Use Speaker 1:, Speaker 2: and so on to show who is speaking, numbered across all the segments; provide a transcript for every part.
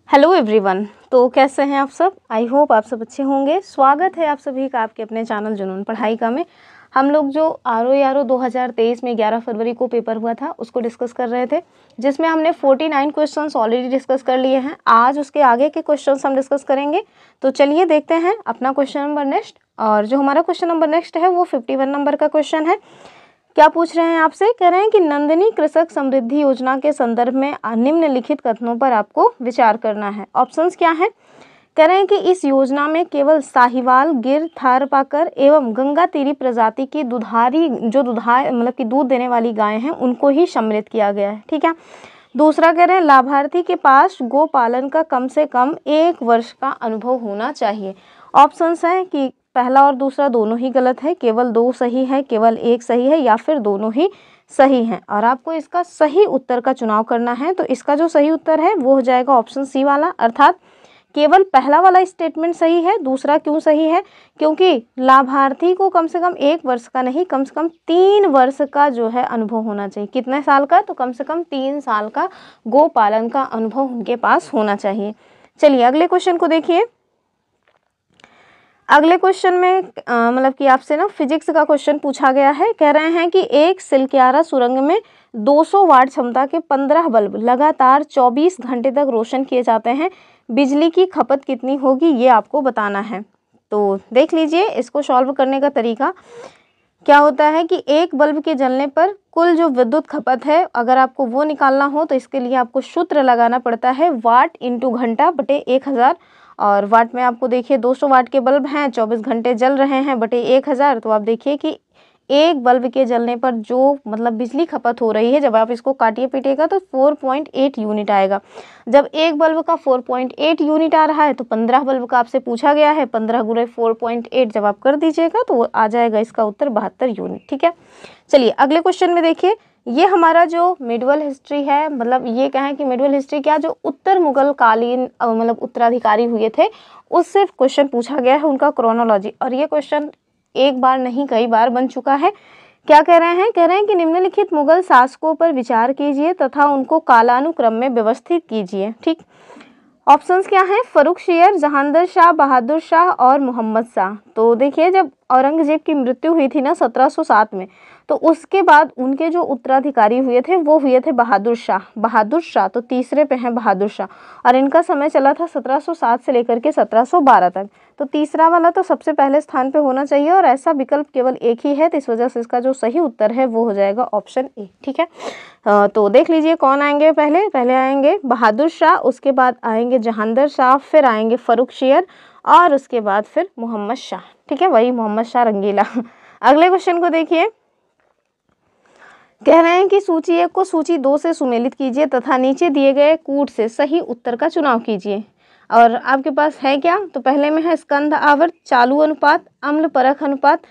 Speaker 1: Hello everyone. तो कैसे हैं आप सब? आई होप आप सब अच्छे होंगे। स्वागत है आप सभी का आपके अपने चैनल जुनून पढ़ाई का में। हम लोग जो आर.ओ. 2023 में 11 फरवरी को पेपर हुआ था उसको डिस्कस कर रहे थे, जिसमें हमने 49 क्वेश्चंस ऑलरेडी डिस्कस कर लिए हैं। आज उसके आगे के क्वेश्चंस हम डिस्कस करेंगे। तो चलिए देखते हैं अपना क्वेश्चन नंबर नेक्स्ट। और जो हमारा क्वेश्चन नंबर नेक्स्ट है वो 51 नंबर का क्वेश्चन है। क्या पूछ रहे हैं आपसे? कह रहे हैं कि नंदिनी कृषक समृद्धि योजना के संदर्भ में निम्नलिखित कथनों पर आपको विचार करना है। ऑप्शंस क्या हैं? कह रहे हैं कि इस योजना में केवल साहिवाल, गिर, थारपाकर एवं गंगा तीरी प्रजाति की दुधारी मतलब कि दूध देने वाली गाय हैं उनको ही सम्मिलित किया गया है। ठीक है। दूसरा कह रहे हैं लाभार्थी के पास गो पालन का कम से कम 1 वर्ष का अनुभव होना चाहिए। ऑप्शंस हैं कि पहला और दूसरा दोनों ही गलत है, केवल 2 सही है, केवल 1 सही है या फिर दोनों ही सही हैं। और आपको इसका सही उत्तर का चुनाव करना है। तो इसका जो सही उत्तर है वो हो जाएगा ऑप्शन सी वाला, अर्थात केवल पहला वाला स्टेटमेंट सही है। दूसरा क्यों सही है? क्योंकि लाभार्थी को कम से कम 1 वर्ष का नहीं, कम से कम 3 वर्ष का जो है अनुभव होना चाहिए। कितने साल का? तो कम से कम 3 साल का गो पालन का अनुभव उनके पास होना चाहिए। चलिए अगले क्वेश्चन को देखिए। अगले क्वेश्चन में मतलब कि आपसे ना फिजिक्स का क्वेश्चन पूछा गया है। कह रहे हैं कि एक सिलक्यारा सुरंग में 200 वाट क्षमता के 15 बल्ब लगातार 24 घंटे तक रोशन किए जाते हैं। बिजली की खपत कितनी होगी ये आपको बताना है। तो देख लीजिए इसको सॉल्व करने का तरीका क्या होता है कि एक बल्ब के जलने पर कुल जो विद्युत खपत है, अगर आपको वो निकालना हो तो इसके लिए आपको सूत्र लगाना पड़ता है वाट इंटू घंटा बटे 1000। और वाट में आपको देखिए 200 वाट के बल्ब हैं, 24 घंटे जल रहे हैं बटे 1000। तो आप देखिए कि एक बल्ब के जलने पर जो मतलब बिजली खपत हो रही है, जब आप इसको काटिए पीटिएगा तो 4.8 यूनिट आएगा। जब एक बल्ब का 4.8 यूनिट आ रहा है तो 15 बल्ब का आपसे पूछा गया है। 15 गुणे 4.8 जब आप कर दीजिएगा तो आ जाएगा इसका उत्तर 72 यूनिट। ठीक है। चलिए अगले क्वेश्चन में देखिए। ये हमारा जो मिडवल हिस्ट्री है, मतलब ये कहें कि मिडवल हिस्ट्री क्या, जो उत्तर मुगल कालीन मतलब उत्तराधिकारी हुए थे उससे क्वेश्चन पूछा गया है, उनका क्रोनोलॉजी। और ये क्वेश्चन एक बार नहीं कई बार बन चुका है। क्या कह रहे हैं? कह रहे हैं कि निम्नलिखित मुगल शासकों पर विचार कीजिए तथा उनको कालानुक्रम में व्यवस्थित कीजिए। ठीक। ऑप्शंस क्या हैं? फर्रुखशियर, जहांगीर शाह, बहादुर शाह और मोहम्मद शाह। तो देखिए जब औरंगजेब की मृत्यु हुई थी ना 1707 में, तो उसके बाद उनके जो उत्तराधिकारी हुए थे वो हुए थे बहादुर शाह। तो तीसरे पे हैं बहादुर शाह। और इनका समय चला था 1707 से लेकर के 1712 तक। तो तीसरा वाला तो सबसे पहले स्थान पे होना चाहिए और ऐसा विकल्प केवल एक ही है। तो इस वजह से इसका जो सही उत्तर है वो हो जाएगा ऑप्शन ए। ठीक है। तो देख लीजिए कौन आएंगे। पहले आएंगे बहादुर शाह, उसके बाद आएंगे जहांगीर शाह, फिर आएंगे फर्रुखशियर और उसके बाद फिर मोहम्मद शाह। ठीक है, वही मोहम्मद शाह रंगीला। अगले क्वेश्चन को देखिए। कह रहे हैं कि सूची 1 को सूची 2 से सुमेलित कीजिए तथा नीचे दिए गए कूट से सही उत्तर का चुनाव कीजिए। और आपके पास है क्या? तो पहले में है स्कंध आवर्त, चालू अनुपात, अम्ल परख अनुपात,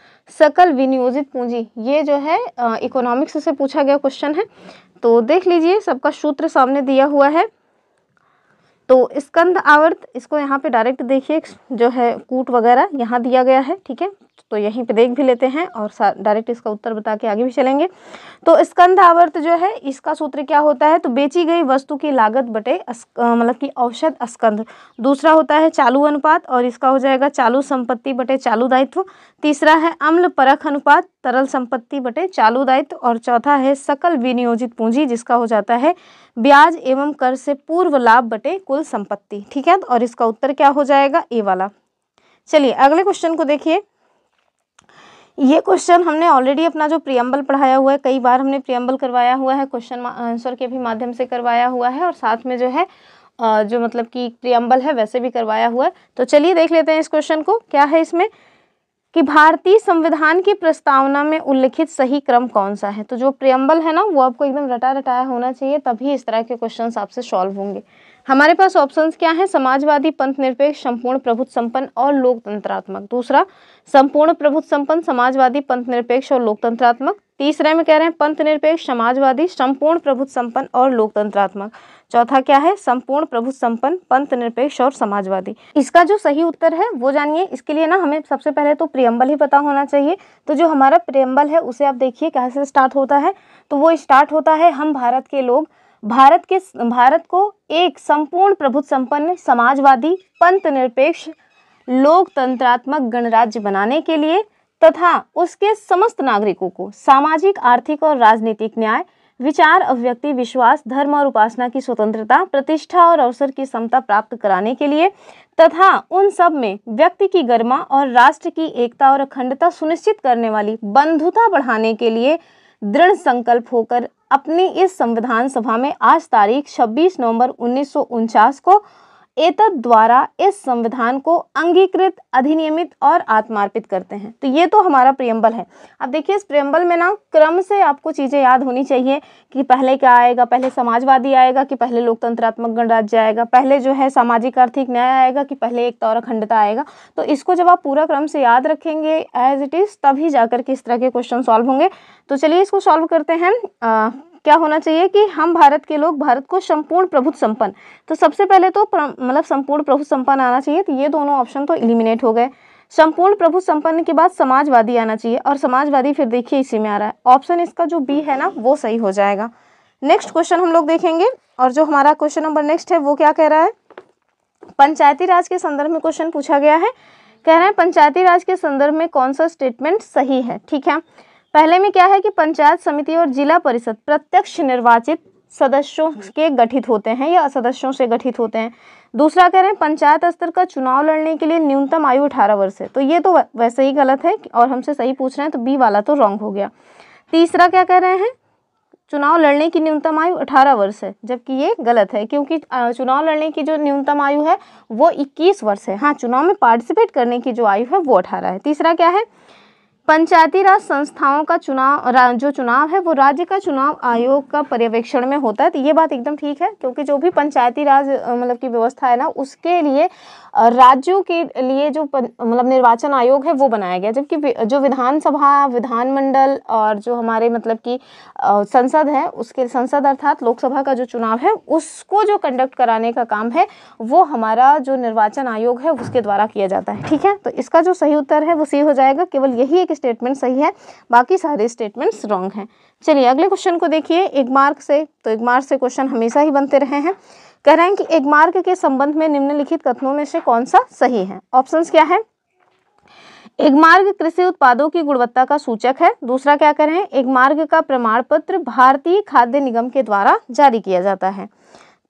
Speaker 1: सकल विनियोजित पूंजी। ये जो है इकोनॉमिक्स से पूछा गया क्वेश्चन है। तो देख लीजिए सबका सूत्र सामने दिया हुआ है। तो स्कंध आवर्त, इसको यहाँ पे डायरेक्ट देखिए, जो है कूट वगैरह यहाँ दिया गया है। ठीक है, तो यहीं पे देख भी लेते हैं और डायरेक्ट इसका उत्तर बता के आगे भी चलेंगे। तो स्कंध आवर्त जो है इसका सूत्र क्या होता है? तो बेची गई वस्तु की लागत बटे मतलब कि औसत स्कंध। दूसरा होता है चालू अनुपात और इसका हो जाएगा चालू संपत्ति बटे चालू दायित्व। तीसरा है अम्ल परख अनुपात, तरल संपत्ति बटे चालू दायित्व। और चौथा है सकल विनियोजित पूंजी, जिसका हो जाता है ब्याज एवं कर से पूर्व लाभ बटे कुल संपत्ति। ठीक है, और इसका उत्तर क्या हो जाएगा? ए वाला। चलिए अगले क्वेश्चन को देखिए। ये क्वेश्चन हमने ऑलरेडी अपना जो प्रियम्बल पढ़ाया हुआ है, कई बार हमने प्रियम्बल करवाया हुआ है, क्वेश्चन आंसर के भी माध्यम से करवाया हुआ है और साथ में जो है जो मतलब कि प्रियम्बल है वैसे भी करवाया हुआ है। तो चलिए देख लेते हैं इस क्वेश्चन को। क्या है इसमें कि भारतीय संविधान की प्रस्तावना में उल्लिखित सही क्रम कौन सा है? तो जो प्रियम्बल है ना वो आपको एकदम रटा रटाया होना चाहिए, तभी इस तरह के क्वेश्चंस आपसे सॉल्व होंगे। हमारे पास ऑप्शंस क्या हैं? समाजवादी, पंथ निरपेक्ष, संपूर्ण प्रभुत्व संपन्न और लोकतंत्रात्मक। दूसरा संपूर्ण प्रभुत्व संपन्न, समाजवादी, पंथ निरपेक्ष और लोकतंत्रात्मक। तीसरे में कह रहे हैं पंथ निरपेक्ष, समाजवादी, संपूर्ण प्रभुत्व संपन्न और लोकतंत्रात्मक। चौथा क्या है? संपूर्ण प्रभुत्व संपन्न, पंथ निरपेक्ष और समाजवादी। इसका जो सही उत्तर है वो जानिए। इसके लिए ना हमें सबसे पहले तो प्रियम्बल ही पता होना चाहिए। तो जो हमारा प्रियम्बल है उसे आप देखिए कैसे स्टार्ट होता है। तो वो स्टार्ट होता है हम भारत के लोग भारत को एक संपूर्ण प्रभुत्व संपन्न समाजवादी पंथ निरपेक्ष लोकतंत्रात्मक गणराज्य बनाने के लिए तथा उसके समस्त नागरिकों को सामाजिक, आर्थिक और राजनीतिक न्याय, विचार, अभिव्यक्ति, विश्वास, धर्म और उपासना की स्वतंत्रता, प्रतिष्ठा और अवसर की समता प्राप्त कराने के लिए तथा उन सब में व्यक्ति की गरिमा और राष्ट्र की एकता और अखंडता सुनिश्चित करने वाली बंधुता बढ़ाने के लिए दृढ़ संकल्प होकर अपनी इस संविधान सभा में आज तारीख 26 नवंबर 1949 को एतद द्वारा इस संविधान को अंगीकृत, अधिनियमित और आत्मार्पित करते हैं। तो ये तो हमारा प्रियम्बल है। अब देखिए इस प्रियम्बल में ना क्रम से आपको चीज़ें याद होनी चाहिए कि पहले क्या आएगा, पहले समाजवादी आएगा कि पहले लोकतंत्रात्मक गणराज्य आएगा, पहले जो है सामाजिक आर्थिक न्याय आएगा कि पहले एकता और अखंडता आएगा। तो इसको जब आप पूरा क्रम से याद रखेंगे एज इट इज़, तभी जाकर के इस तरह के क्वेश्चन सॉल्व होंगे। तो चलिए इसको सॉल्व करते हैं। क्या होना चाहिए कि हम भारत के लोग भारत को संपूर्ण प्रभुत्व संपन्न, तो सबसे पहले तो मतलब संपूर्ण प्रभुत्व संपन्न आना चाहिए। तो ये दोनों ऑप्शन तो एलिमिनेट हो गए। संपूर्ण प्रभुत्व संपन्न के बाद समाजवादी आना चाहिए और समाजवादी फिर देखिए इसी में आ रहा है। ऑप्शन इसका जो बी है ना वो सही हो जाएगा। नेक्स्ट क्वेश्चन हम लोग देखेंगे और जो हमारा क्वेश्चन नंबर नेक्स्ट है वो क्या कह रहा है, पंचायती राज के संदर्भ में क्वेश्चन पूछा गया है। कह रहे हैं पंचायती राज के संदर्भ में कौन सा स्टेटमेंट सही है। ठीक है, पहले में क्या है कि पंचायत समिति और जिला परिषद प्रत्यक्ष निर्वाचित सदस्यों के गठित होते हैं या सदस्यों से गठित होते हैं। दूसरा कह रहे हैं पंचायत स्तर का चुनाव लड़ने के लिए न्यूनतम आयु 18 वर्ष है। तो ये तो वैसे ही गलत है और हमसे सही पूछ रहे हैं, तो बी वाला तो रॉन्ग हो गया। तीसरा क्या कह रहे हैं, चुनाव लड़ने की न्यूनतम आयु 18 वर्ष है, जबकि ये गलत है क्योंकि चुनाव लड़ने की जो न्यूनतम आयु है वो 21 वर्ष है। हाँ, चुनाव में पार्टिसिपेट करने की जो आयु है वो 18 है। तीसरा क्या है, पंचायती राज संस्थाओं का जो चुनाव है वो राज्य का चुनाव आयोग का पर्यवेक्षण में होता है। तो ये बात एकदम ठीक है क्योंकि जो भी पंचायती राज मतलब की व्यवस्था है ना उसके लिए राज्यों के लिए जो मतलब निर्वाचन आयोग है वो बनाया गया, जबकि जो विधानसभा, विधानमंडल और जो हमारे मतलब की संसद है उसके संसद अर्थात लोकसभा का जो चुनाव है उसको जो कंडक्ट कराने का काम है वो हमारा जो निर्वाचन आयोग है उसके द्वारा किया जाता है। ठीक है, तो इसका जो सही उत्तर है वो सी हो जाएगा। केवल यही एक स्टेटमेंट सही है, बाकी सारे स्टेटमेंट्स रॉन्ग हैं। चलिए अगले क्वेश्चन को देखिए। एक मार्क से, तो एक मार्क से क्वेश्चन हमेशा ही बनते रहे हैं। कह रहे हैं कि एक मार्क के संबंध में निम्नलिखित कथनों में से कौन सा सही है। ऑप्शंस क्या है, एक मार्ग कृषि उत्पादों की गुणवत्ता का सूचक है। दूसरा क्या कह रहे हैं, एक मार्ग का प्रमाण पत्र भारतीय खाद्य निगम के द्वारा जारी किया जाता है।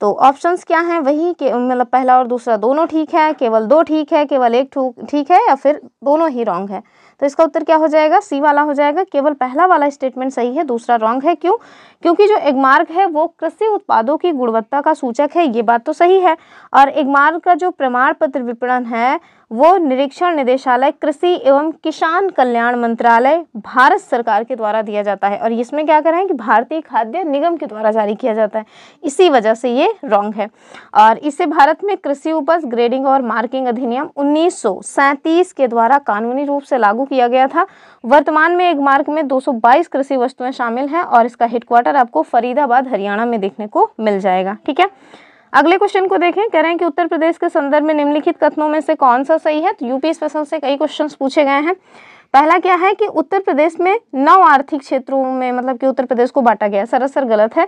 Speaker 1: तो ऑप्शंस क्या हैं, वही के मतलब पहला और दूसरा दोनों ठीक है, केवल दो ठीक है, केवल एक ठीक है या फिर दोनों ही रॉन्ग है। तो इसका उत्तर क्या हो जाएगा, सी वाला हो जाएगा। केवल पहला वाला स्टेटमेंट सही है, दूसरा रॉन्ग है। क्यों, क्योंकि जो एगमार्क है वो कृषि उत्पादों की गुणवत्ता का सूचक है, ये बात तो सही है। और एगमार्क का जो प्रमाण पत्र विपणन है वो निरीक्षण निदेशालय कृषि एवं किसान कल्याण मंत्रालय भारत सरकार के द्वारा दिया जाता है और इसमें क्या कर रहे हैं कि भारतीय खाद्य निगम के द्वारा जारी किया जाता है, इसी वजह से ये रॉन्ग है। और इसे भारत में कृषि उपज ग्रेडिंग और मार्किंग अधिनियम 1937 के द्वारा कानूनी रूप से लागू किया गया था। वर्तमान में एगमार्क में 222 कृषि वस्तुएं शामिल हैं और इसका हेडक्वार्टर आपको फरीदाबाद हरियाणा में देखने को मिल जाएगा। ठीक है, अगले क्वेश्चन को देखें। कह रहे हैं कि उत्तर प्रदेश के संदर्भ में निम्नलिखित कथनों में से कौन सा सही है। तो यूपी स्पेशल से कई क्वेश्चंस पूछे गए हैं। पहला क्या है कि उत्तर प्रदेश में 9 आर्थिक क्षेत्रों में मतलब कि उत्तर प्रदेश को बांटा गया, सरासर गलत है।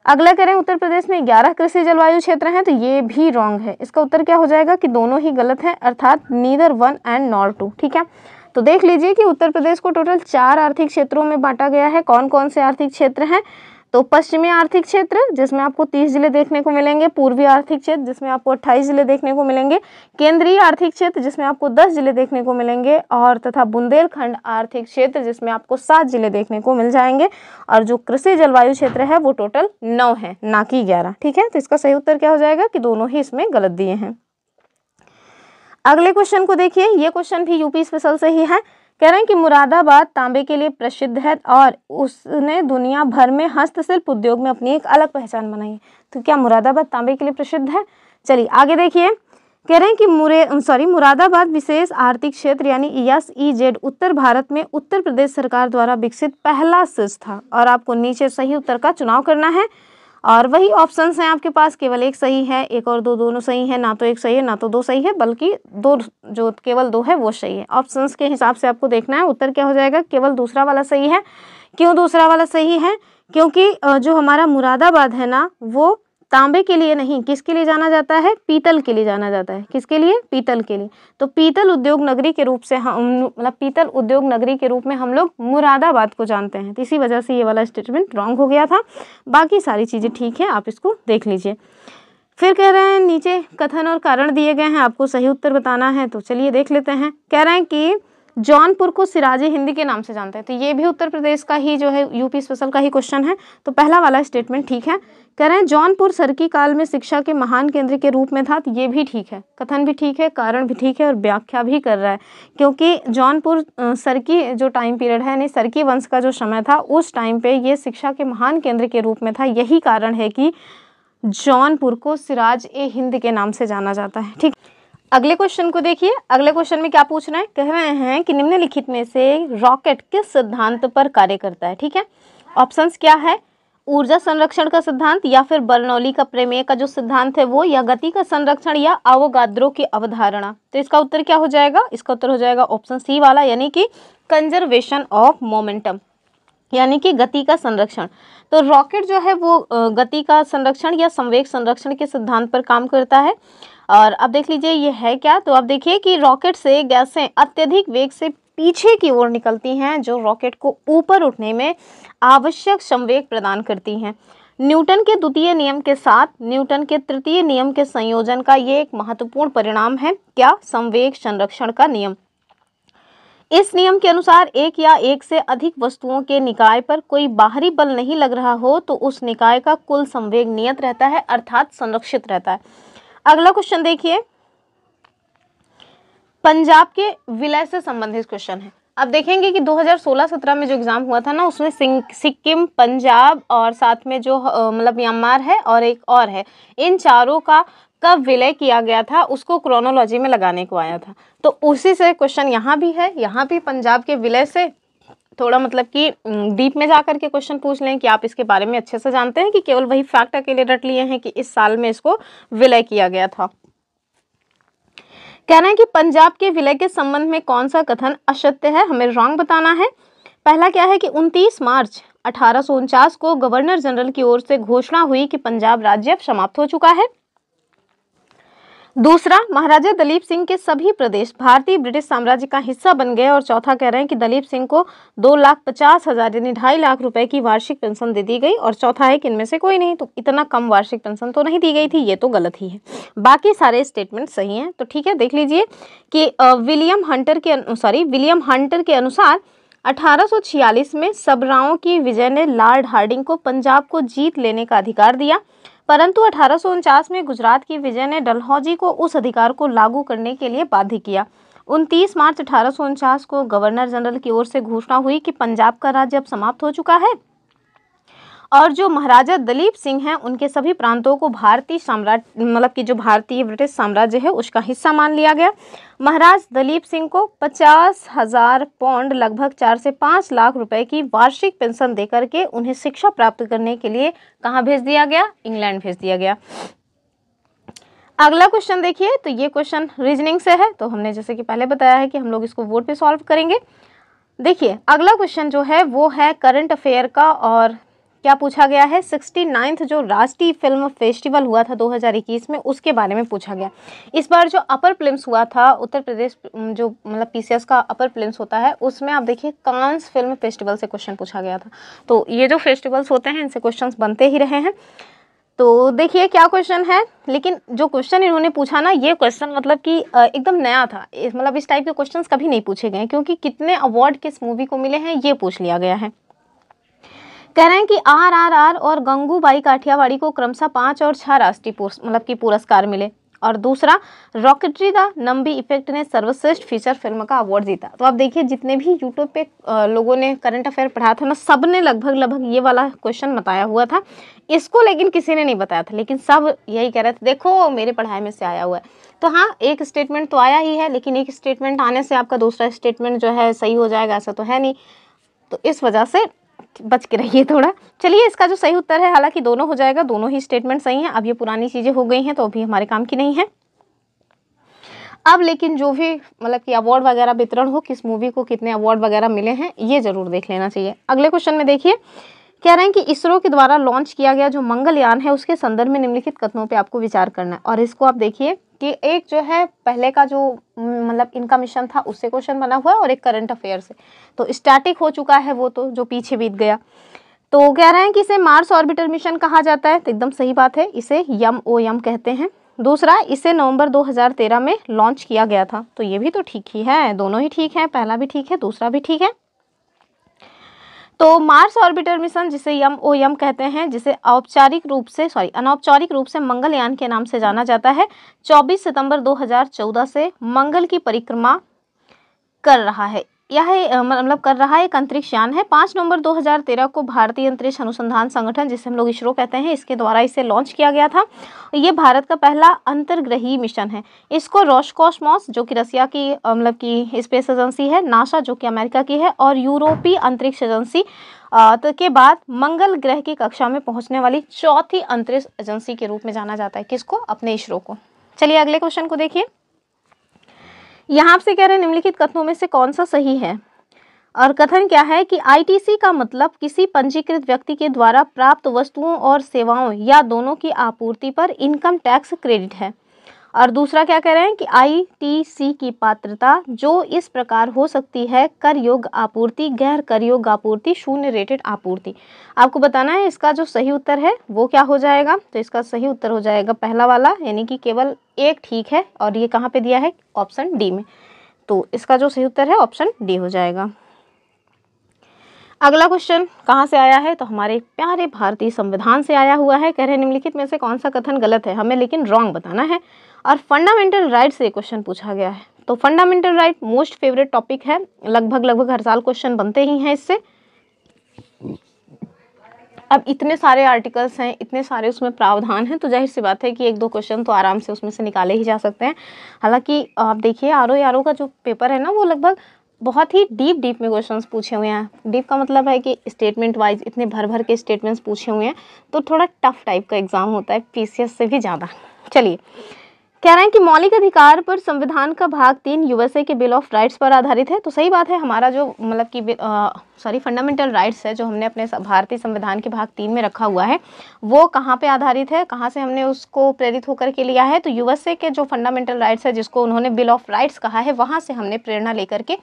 Speaker 1: अगला कह रहे हैं उत्तर प्रदेश में 11 कृषि जलवायु क्षेत्र हैं, तो ये भी रॉन्ग है। इसका उत्तर क्या हो जाएगा कि दोनों ही गलत है, अर्थात नीदर 1 एंड नॉर 2। ठीक है, तो देख लीजिए कि उत्तर प्रदेश को टोटल 4 आर्थिक क्षेत्रों में बांटा गया है। कौन कौन से आर्थिक क्षेत्र हैं, तो पश्चिमी आर्थिक क्षेत्र जिसमें आपको 30 जिले देखने को मिलेंगे, पूर्वी आर्थिक क्षेत्र जिसमें आपको 28 जिले देखने को मिलेंगे, केंद्रीय आर्थिक क्षेत्र जिसमें आपको 10 जिले देखने को मिलेंगे और तथा बुंदेलखंड आर्थिक क्षेत्र जिसमें आपको 7 जिले देखने को मिल जाएंगे। और जो कृषि जलवायु क्षेत्र है वो टोटल 9 है, ना कि 11। ठीक है, तो इसका सही उत्तर क्या हो जाएगा कि दोनों ही इसमें गलत दिए हैं। अगले क्वेश्चन को देखिए, ये क्वेश्चन भी यूपी स्पेशल से ही है। कह रहे हैं कि मुरादाबाद तांबे के लिए प्रसिद्ध है और उसने दुनिया भर में हस्तशिल्प उद्योग में अपनी एक अलग पहचान बनाई है। तो क्या मुरादाबाद तांबे के लिए प्रसिद्ध है? चलिए आगे देखिए। कह रहे हैं कि मुरादाबाद विशेष आर्थिक क्षेत्र यानी ESEZ उत्तर भारत में उत्तर प्रदेश सरकार द्वारा विकसित पहला शिल्प था और आपको नीचे सही उत्तर का चुनाव करना है। और वही ऑप्शंस हैं आपके पास, केवल एक सही है, एक और दो दोनों सही है, ना तो एक सही है ना तो दो सही है, बल्कि दो, जो केवल दो है वो सही है। ऑप्शंस के हिसाब से आपको देखना है, उत्तर क्या हो जाएगा, केवल दूसरा वाला सही है। क्यों दूसरा वाला सही है, क्योंकि जो हमारा मुरादाबाद है ना, वो तांबे के लिए नहीं, किसके लिए जाना जाता है, पीतल के लिए जाना जाता है। किसके लिए, पीतल के लिए। तो पीतल उद्योग नगरी के रूप से हम, मतलब पीतल उद्योग नगरी के रूप में हम लोग मुरादाबाद को जानते हैं। तो इसी वजह से ये वाला स्टेटमेंट रॉन्ग हो गया था। बाकी सारी चीज़ें ठीक है, आप इसको देख लीजिए। फिर कह रहे हैं नीचे कथन और कारण दिए गए हैं, आपको सही उत्तर बताना है। तो चलिए देख लेते हैं। कह रहे हैं कि जौनपुर को सिराजे हिंद के नाम से जानते हैं। तो ये भी उत्तर प्रदेश का ही जो है, यूपी स्पेशल का ही क्वेश्चन है। तो पहला वाला स्टेटमेंट ठीक है। कह रहे हैं जौनपुर सरकी काल में शिक्षा के महान केंद्र के रूप में था। तो ये भी ठीक है, कथन भी ठीक है, कारण भी ठीक है और व्याख्या भी कर रहा है। क्योंकि जौनपुर सरकी जो टाइम पीरियड है, यानी सरकी वंश का जो समय था, उस टाइम पे ये शिक्षा के महान केंद्र के रूप में था। यही कारण है कि जौनपुर को सिराज ए हिंद के नाम से जाना जाता है। ठीक, अगले क्वेश्चन को देखिए। अगले क्वेश्चन में क्या पूछ रहे हैं, कह रहे हैं कि निम्नलिखित में से रॉकेट किस सिद्धांत पर कार्य करता है। ठीक है, ऑप्शंस क्या है, ऊर्जा संरक्षण का सिद्धांत, या फिर बर्नौली का प्रमेय का जो सिद्धांत है वो, या गति का संरक्षण, या अवोगाद्रो की अवधारणा। तो इसका उत्तर क्या हो जाएगा, इसका उत्तर हो जाएगा ऑप्शन सी वाला, यानी कि कंजर्वेशन ऑफ मोमेंटम, यानी कि गति का संरक्षण। तो रॉकेट जो है वो गति का संरक्षण या संवेग संरक्षण के सिद्धांत पर काम करता है। और अब देख लीजिए ये है क्या। तो अब देखिए कि रॉकेट से गैसें अत्यधिक वेग से पीछे की ओर निकलती हैं, जो रॉकेट को ऊपर उठने में आवश्यक संवेग प्रदान करती हैं। न्यूटन के द्वितीय नियम के साथ न्यूटन के तृतीय नियम के संयोजन का ये एक महत्वपूर्ण परिणाम है। क्या, संवेग संरक्षण का नियम। इस नियम के अनुसार एक या एक से अधिक वस्तुओं के निकाय पर कोई बाहरी बल नहीं लग रहा हो तो उस निकाय का कुल संवेग नियत रहता है, अर्थात संरक्षित रहता है। अगला क्वेश्चन देखिए, पंजाब के विलय से संबंधित क्वेश्चन है। अब देखेंगे कि 2016-17 में जो एग्जाम हुआ था ना, उसमें सिक्किम, पंजाब और साथ में जो मतलब म्यांमार है और एक और है, इन चारों का कब विलय किया गया था उसको क्रोनोलॉजी में लगाने को आया था। तो उसी से क्वेश्चन यहाँ भी है, यहाँ भी पंजाब के विलय से थोड़ा मतलब कि डीप में जाकर के क्वेश्चन पूछ लें कि आप इसके बारे में अच्छे से जानते हैं कि केवल वही फैक्ट अकेले रट लिए हैं कि इस साल में इसको विलय किया गया था। कहना है कि पंजाब के विलय के संबंध में कौन सा कथन असत्य है, हमें रॉन्ग बताना है। पहला क्या है कि 29 मार्च 1849 को गवर्नर जनरल की ओर से घोषणा हुई कि पंजाब राज्य अब समाप्त हो चुका है। दूसरा, महाराजा दलीप सिंह के सभी प्रदेश भारतीय ब्रिटिश साम्राज्य का हिस्सा बन गए। और चौथा कह रहे हैं कि दलीप सिंह को 2,50,000 यानी 2.5 लाख रुपए की वार्षिक पेंशन दे दी गई। और चौथा है कि इनमें से कोई नहीं। तो इतना कम वार्षिक पेंशन तो नहीं दी गई थी, ये तो गलत ही है। बाकी सारे स्टेटमेंट सही हैं। तो ठीक है, देख लीजिए कि विलियम हंटर के अनुसार 1846 में सबराओं की विजय ने लॉर्ड हार्डिंग को पंजाब को जीत लेने का अधिकार दिया, परंतु 1849 में गुजरात की विजय ने डलहौजी को उस अधिकार को लागू करने के लिए बाध्य किया। 29 मार्च 1849 को गवर्नर जनरल की ओर से घोषणा हुई कि पंजाब का राज्य अब समाप्त हो चुका है और जो महाराजा दलीप सिंह हैं उनके सभी प्रांतों को भारतीय साम्राज्य मतलब कि जो भारतीय ब्रिटिश साम्राज्य है उसका हिस्सा मान लिया गया। महाराज दलीप सिंह को 50,000 पौंड लगभग 4 से 5 लाख रुपए की वार्षिक पेंशन देकर के उन्हें शिक्षा प्राप्त करने के लिए कहाँ भेज दिया गया, इंग्लैंड भेज दिया गया। अगला क्वेश्चन देखिए, तो ये क्वेश्चन रीजनिंग से है, तो हमने जैसे कि पहले बताया है कि हम लोग इसको बोर्ड पे सॉल्व करेंगे। देखिए अगला क्वेश्चन जो है वो है करंट अफेयर का, और क्या पूछा गया है 69th जो राष्ट्रीय फिल्म फेस्टिवल हुआ था 2021 में उसके बारे में पूछा गया। इस बार जो अपर प्रीलिम्स हुआ था उत्तर प्रदेश जो मतलब पीसीएस का अपर प्रीलिम्स होता है उसमें आप देखिए कांस फिल्म फेस्टिवल से क्वेश्चन पूछा गया था। तो ये जो फेस्टिवल्स होते हैं इनसे क्वेश्चंस बनते ही रहे हैं। तो देखिए क्या क्वेश्चन है, लेकिन जो क्वेश्चन इन्होंने पूछा ना ये क्वेश्चन मतलब कि एकदम नया था। मतलब इस टाइप के क्वेश्चंस कभी नहीं पूछे गए क्योंकि कितने अवार्ड किस मूवी को मिले हैं ये पूछ लिया गया है। कह रहे हैं कि RRR और गंगूबाई काठियावाड़ी को क्रमशः 5 और 6 राष्ट्रीय मतलब कि पुरस्कार मिले। और दूसरा, रॉकेटरी द नंबी इफेक्ट ने सर्वश्रेष्ठ फीचर फिल्म का अवार्ड जीता। तो आप देखिए जितने भी यूट्यूब पे लोगों ने करंट अफेयर पढ़ा था ना सब ने लगभग ये वाला क्वेश्चन बताया हुआ था। इसको लेकिन किसी ने नहीं बताया था, लेकिन सब यही कह रहे थे देखो मेरे पढ़ाई में से आया हुआ है। तो हाँ एक स्टेटमेंट तो आया ही है, लेकिन एक स्टेटमेंट आने से आपका दूसरा स्टेटमेंट जो है सही हो जाएगा ऐसा तो है नहीं। तो इस वजह से बच के रहिए थोड़ा। चलिए इसका जो सही उत्तर है, हालांकि दोनों हो जाएगा, दोनों ही स्टेटमेंट सही हैं। अब ये पुरानी चीज़ें हो गई हैं तो अभी हमारे काम की नहीं है। अब लेकिन जो भी मतलब कि अवार्ड वगैरह वितरण हो, किस मूवी को कितने अवार्ड वगैरह मिले हैं, ये जरूर देख लेना चाहिए। अगले क्वेश्चन में देखिए, कह रहे हैं कि इसरो के द्वारा लॉन्च किया गया जो मंगलयान है उसके संदर्भ में निम्नलिखित कथनों पे आपको विचार करना है। और इसको आप देखिए कि एक जो है पहले का जो मतलब इनका मिशन था उससे क्वेश्चन बना हुआ है और एक करंट अफेयर से, तो स्टैटिक हो चुका है वो तो जो पीछे बीत गया। तो कह रहे हैं कि इसे मार्स ऑर्बिटर मिशन कहा जाता है, तो एकदम सही बात है, इसे MOM कहते हैं। दूसरा, इसे नवंबर 2013 में लॉन्च किया गया था, तो ये भी तो ठीक ही है, दोनों ही ठीक है, पहला भी ठीक है दूसरा भी ठीक है। तो मार्स ऑर्बिटर मिशन जिसे MOM कहते हैं, जिसे अनौपचारिक रूप से मंगलयान के नाम से जाना जाता है, 24 सितंबर 2014 से मंगल की परिक्रमा कर रहा है। यह मतलब कर रहा है, एक अंतरिक्ष यान है। 5 नवंबर 2013 को भारतीय अंतरिक्ष अनुसंधान संगठन, जिसे हम लोग इसरो कहते हैं, इसके द्वारा इसे लॉन्च किया गया था। ये भारत का पहला अंतर्ग्रही मिशन है। इसको रोसकॉसमॉस जो कि रसिया की मतलब की स्पेस एजेंसी है, नासा जो कि अमेरिका की है, और यूरोपीय अंतरिक्ष एजेंसी के बाद मंगल ग्रह की कक्षा में पहुंचने वाली चौथी अंतरिक्ष एजेंसी के रूप में जाना जाता है। किसको? अपने इसरो को। चलिए अगले क्वेश्चन को देखिए, यहाँ आपसे कह रहे हैं निम्नलिखित कथनों में से कौन सा सही है। और कथन क्या है कि ITC का मतलब किसी पंजीकृत व्यक्ति के द्वारा प्राप्त वस्तुओं और सेवाओं या दोनों की आपूर्ति पर इनकम टैक्स क्रेडिट है। और दूसरा क्या कह रहे हैं कि ITC की पात्रता जो इस प्रकार हो सकती है: कर योग्य आपूर्ति, गैर कर योग्य आपूर्ति, शून्य रेटेड आपूर्ति। आपको बताना है इसका जो सही उत्तर है वो क्या हो जाएगा। तो इसका सही उत्तर हो जाएगा पहला वाला, यानी कि केवल एक ठीक है। और ये कहाँ पे दिया है? ऑप्शन डी में। तो इसका जो सही उत्तर है ऑप्शन डी हो जाएगा। अगला क्वेश्चन कहाँ से आया है? तो हमारे प्यारे भारतीय संविधान से आया हुआ है। कह रहे हैं निम्नलिखित में से कौन सा कथन गलत है, हमें लेकिन रॉन्ग बताना है। और फंडामेंटल राइट से क्वेश्चन पूछा गया है। तो fundamental right most favourite topic है, लगभग हर साल क्वेश्चन बनते ही हैं इससे। अब इतने सारे आर्टिकल्स हैं, इतने सारे उसमें प्रावधान हैं, तो जाहिर सी बात है कि एक दो क्वेश्चन तो आराम से उसमें से निकाले ही जा सकते हैं। हालांकि आप देखिए आरओ का जो पेपर है ना, वो लगभग बहुत ही डीप में क्वेश्चंस पूछे हुए हैं। डीप का मतलब है कि स्टेटमेंट वाइज इतने भर के स्टेटमेंट्स पूछे हुए हैं, तो थोड़ा टफ टाइप का एग्जाम होता है, PCS से भी ज़्यादा। चलिए, कह रहे हैं कि मौलिक अधिकार पर संविधान का भाग 3 USA के बिल ऑफ राइट्स पर आधारित है। तो सही बात है, हमारा जो मतलब कि फंडामेंटल राइट्स है जो हमने अपने भारतीय संविधान के भाग 3 में रखा हुआ है, वो कहाँ पे आधारित है, कहाँ से हमने उसको प्रेरित होकर के लिया है? तो USA के जो फंडामेंटल राइट्स है, जिसको उन्होंने बिल ऑफ राइट्स कहा है, वहाँ से हमने प्रेरणा लेकर के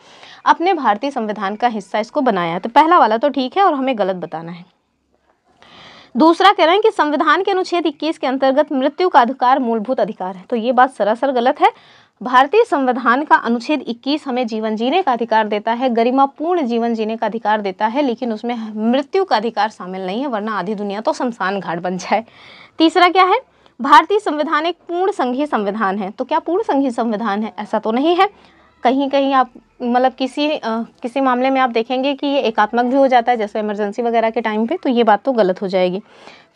Speaker 1: अपने भारतीय संविधान का हिस्सा इसको बनाया है। तो पहला वाला तो ठीक है और हमें गलत बताना है। दूसरा कह रहे हैं कि संविधान के अनुच्छेद 21 के अंतर्गत मृत्यु का अधिकार मूलभूत अधिकार है। तो ये बात सरासर गलत है। भारतीय संविधान का अनुच्छेद 21 हमें जीवन जीने का अधिकार देता है, गरिमापूर्ण जीवन जीने का अधिकार देता है, लेकिन उसमें मृत्यु का अधिकार शामिल नहीं है, वरना आधी दुनिया तो शमशान घाट बन जाए। तीसरा क्या है? भारतीय संविधान एक पूर्ण संघीय संविधान है। तो क्या पूर्ण संघीय संविधान है? ऐसा तो नहीं है। कहीं आप मतलब किसी मामले में आप देखेंगे कि ये एकात्मक भी हो जाता है, जैसे इमरजेंसी वगैरह के टाइम पे, तो ये बात तो गलत हो जाएगी।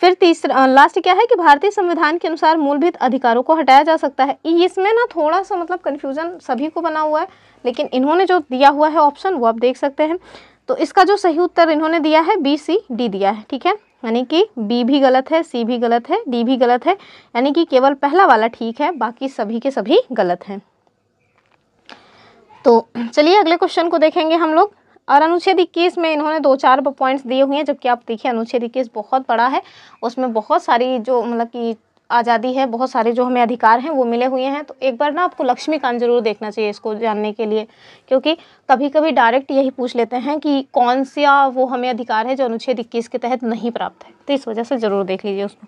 Speaker 1: फिर तीसरा लास्ट क्या है कि भारतीय संविधान के अनुसार मूलभूत अधिकारों को हटाया जा सकता है। इसमें ना थोड़ा सा मतलब कन्फ्यूजन सभी को बना हुआ है, लेकिन इन्होंने जो दिया हुआ है ऑप्शन वो आप देख सकते हैं। तो इसका जो सही उत्तर इन्होंने दिया है BCD दिया है, ठीक है, यानी कि B भी गलत है, C भी गलत है, D भी गलत है, यानी कि केवल पहला वाला ठीक है, बाकी सभी के सभी गलत हैं। तो चलिए अगले क्वेश्चन को देखेंगे हम लोग। और अनुच्छेद 21 में इन्होंने 2-4 पॉइंट्स दिए हुए हैं, जबकि आप देखिए अनुच्छेद 21 बहुत बड़ा है, उसमें बहुत सारी जो मतलब कि आज़ादी है, बहुत सारे जो हमें अधिकार हैं वो मिले हुए हैं। तो एक बार ना आपको लक्ष्मीकांत जरूर देखना चाहिए इसको जानने के लिए, क्योंकि कभी कभी डायरेक्ट यही पूछ लेते हैं कि कौन सा वो हमें अधिकार है जो अनुच्छेद 21 के तहत नहीं प्राप्त है, तो इस वजह से ज़रूर देख लीजिए उसको।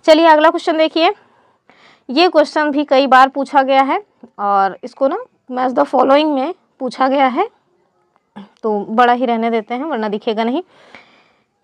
Speaker 1: चलिए अगला क्वेश्चन देखिए। ये क्वेश्चन भी कई बार पूछा गया है और इसको ना मैच द फॉलोइंग में पूछा गया है, तो बड़ा ही रहने देते हैं वरना दिखेगा नहीं।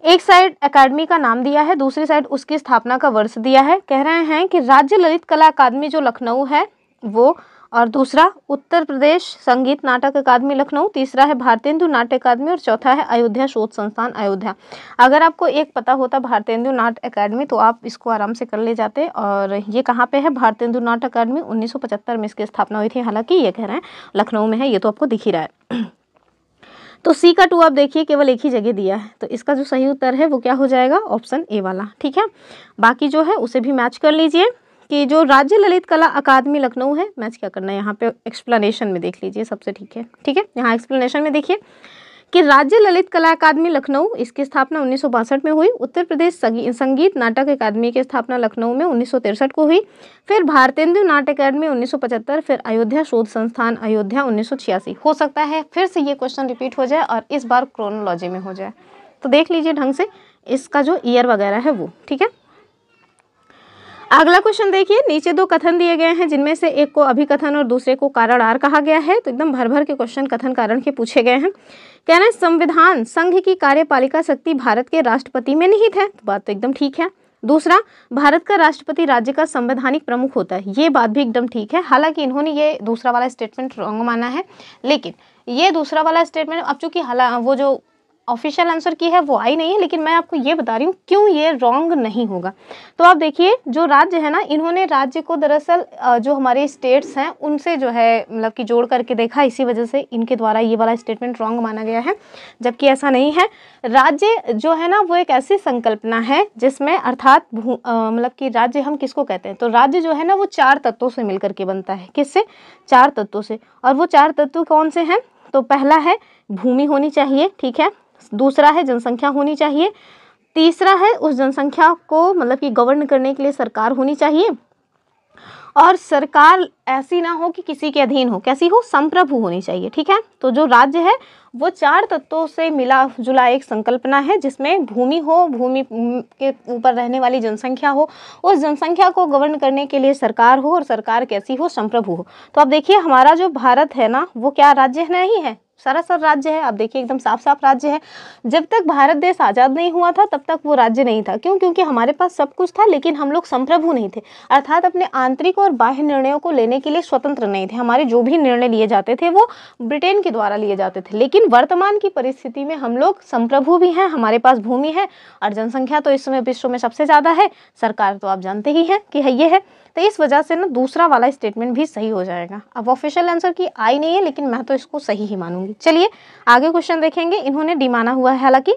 Speaker 1: एक साइड एकेडमी का नाम दिया है, दूसरी साइड उसकी स्थापना का वर्ष दिया है। कह रहे हैं कि राज्य ललित कला अकादमी जो लखनऊ है वो, और दूसरा उत्तर प्रदेश संगीत नाटक अकादमी लखनऊ, तीसरा है भारतेंदु नाट्य अकादमी और चौथा है अयोध्या शोध संस्थान अयोध्या। अगर आपको एक पता होता भारतेंदु नाट्य अकादमी तो आप इसको आराम से कर ले जाते। और ये कहाँ पे है? भारतेंदु नाट्य अकादमी 1975 में इसकी स्थापना हुई थी। हालांकि ये कह रहे हैं लखनऊ में है, ये तो आपको दिख ही रहा है। तो सी का 2 आप देखिए केवल एक ही जगह दिया है, तो इसका जो सही उत्तर है वो क्या हो जाएगा, ऑप्शन ए वाला। ठीक है, बाकी जो है उसे भी मैच कर लीजिए कि जो राज्य ललित कला अकादमी लखनऊ है, मैच क्या करना है यहाँ पे एक्सप्लेनेशन में देख लीजिए सबसे। ठीक है, यहाँ एक्सप्लेनेशन में देखिए कि राज्य ललित कला अकादमी लखनऊ, इसकी स्थापना 1962 में हुई। उत्तर प्रदेश संगीत नाटक अकादमी की स्थापना लखनऊ में 1963 को हुई। फिर भारतेंदु नाट्य अकादमी 1975, फिर अयोध्या शोध संस्थान अयोध्या 1986। हो सकता है फिर से ये क्वेश्चन रिपीट हो जाए और इस बार क्रोनोलॉजी में हो जाए, तो देख लीजिए ढंग से इसका जो ईयर वगैरह है वो। ठीक है, अगला क्वेश्चन देखिए, नीचे दो कथन दिए गए हैं जिनमें से एक को अभिकथन और दूसरे को कारण आर कहा गया है। तो एकदम भर भर के क्वेश्चन कथन कारण के पूछे गए हैं। कह रहे हैं संविधान संघ की कार्यपालिका शक्ति भारत के राष्ट्रपति में निहित है, तो बात तो एकदम ठीक है। दूसरा, भारत का राष्ट्रपति राज्य का संवैधानिक प्रमुख होता है, ये बात भी एकदम ठीक है। हालांकि इन्होंने ये दूसरा वाला स्टेटमेंट रॉन्ग माना है, लेकिन ये दूसरा वाला स्टेटमेंट अब चूंकि वो जो ऑफिशियल आंसर की है वो आई नहीं है, लेकिन मैं आपको ये बता रही हूँ क्यों ये रॉन्ग नहीं होगा। तो आप देखिए जो राज्य है ना, इन्होंने राज्य को दरअसल जो हमारे स्टेट्स हैं उनसे जो है मतलब कि जोड़ करके देखा, इसी वजह से इनके द्वारा ये वाला स्टेटमेंट रॉन्ग माना गया है, जबकि ऐसा नहीं है। राज्य जो है ना वो एक ऐसी संकल्पना है जिसमें अर्थात मतलब कि राज्य हम किसको कहते हैं, तो राज्य जो है ना वो 4 तत्वों से मिलकर के बनता है। किससे? 4 तत्वों से। और वो 4 तत्व कौन से हैं? तो पहला है भूमि होनी चाहिए, ठीक है। दूसरा है जनसंख्या होनी चाहिए। तीसरा है उस जनसंख्या को मतलब कि गवर्न करने के लिए सरकार होनी चाहिए, और सरकार ऐसी ना हो कि किसी के अधीन हो, कैसी हो? संप्रभु होनी चाहिए, ठीक है। तो जो राज्य है वो 4 तत्वों से मिला जुला एक संकल्पना है जिसमें भूमि हो, भूमि के ऊपर रहने वाली जनसंख्या हो, उस जनसंख्या को गवर्न करने के लिए सरकार हो, और सरकार कैसी हो? संप्रभु हो। तो अब देखिए हमारा जो भारत है ना वो क्या राज्य नहीं है, सरासर राज्य है। आप देखिए एकदम साफ साफ राज्य है। जब तक भारत देश आज़ाद नहीं हुआ था तब तक वो राज्य नहीं था। क्यों? क्योंकि हमारे पास सब कुछ था लेकिन हम लोग संप्रभु नहीं थे, अर्थात अपने आंतरिक और बाह्य निर्णयों को लेने के लिए स्वतंत्र नहीं थे। हमारे जो भी निर्णय लिए जाते थे वो ब्रिटेन के द्वारा लिए जाते थे। लेकिन वर्तमान की परिस्थिति में हम लोग संप्रभु भी हैं, हमारे पास भूमि है और जनसंख्या तो इस समय विश्व में सबसे ज़्यादा है, सरकार तो आप जानते ही हैं कि है ये है। तो इस वजह से ना दूसरा वाला स्टेटमेंट भी सही हो जाएगा। अब ऑफिशियल आंसर की आई नहीं है लेकिन मैं तो इसको सही ही मानूंगी। चलिए आगे क्वेश्चन देखेंगे, इन्होंने डी माना हुआ है हालांकि।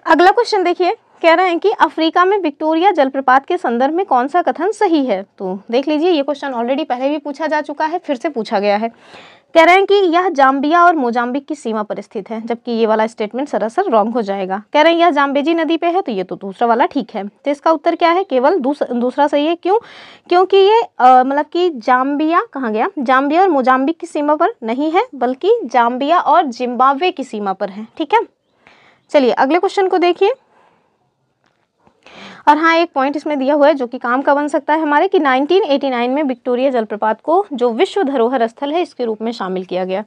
Speaker 1: अगला क्वेश्चन देखिए, कह रहे हैं कि अफ्रीका में विक्टोरिया जलप्रपात के संदर्भ में कौन सा कथन सही है। तो देख लीजिए ये क्वेश्चन ऑलरेडी पहले भी पूछा जा चुका है, फिर से पूछा गया है। कह रहे हैं कि यह जाम्बिया और मोजाम्बिक की सीमा पर स्थित है, जबकि ये वाला स्टेटमेंट सरासर रॉन्ग हो जाएगा। कह रहे हैं यह जाम्बेजी नदी पे है, तो ये तो दूसरा वाला ठीक है। तो इसका उत्तर क्या है? केवल दूसरा सही है। क्यों? क्योंकि ये मतलब कि जाम्बिया कहाँ गया, जाम्बिया और मोजाम्बिक की सीमा पर नहीं है बल्कि जाम्बिया और जिम्बाब्वे की सीमा पर है, ठीक है। चलिए अगले क्वेश्चन को देखिए। और हाँ एक पॉइंट इसमें दिया हुआ है जो कि काम का बन सकता है हमारे, कि 1989 में विक्टोरिया जलप्रपात को जो विश्व धरोहर स्थल है इसके रूप में शामिल किया गया।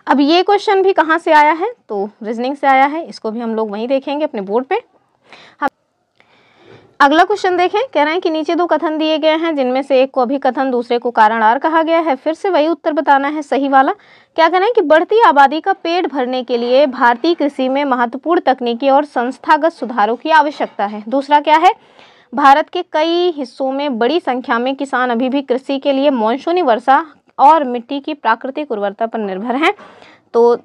Speaker 1: अब ये क्वेश्चन भी कहाँ से आया है? तो रीजनिंग से आया है, इसको भी हम लोग वहीं देखेंगे अपने बोर्ड पे। अगला क्वेश्चन देखें, कह रहे हैं कि नीचे दो कथन दिए गए हैं जिनमें से एक को अभिकथन दूसरे को कारण आर कहा गया है। फिर से वही उत्तर बताना है सही वाला। क्या कह रहे हैं कि बढ़ती आबादी का पेट भरने के लिए भारतीय कृषि में महत्वपूर्ण तकनीकी और संस्थागत सुधारों की आवश्यकता है। दूसरा क्या है? भारत के कई हिस्सों में बड़ी संख्या में किसान अभी भी कृषि के लिए मानसूनी वर्षा और मिट्टी की प्राकृतिक उर्वरता पर निर्भर हैं। तो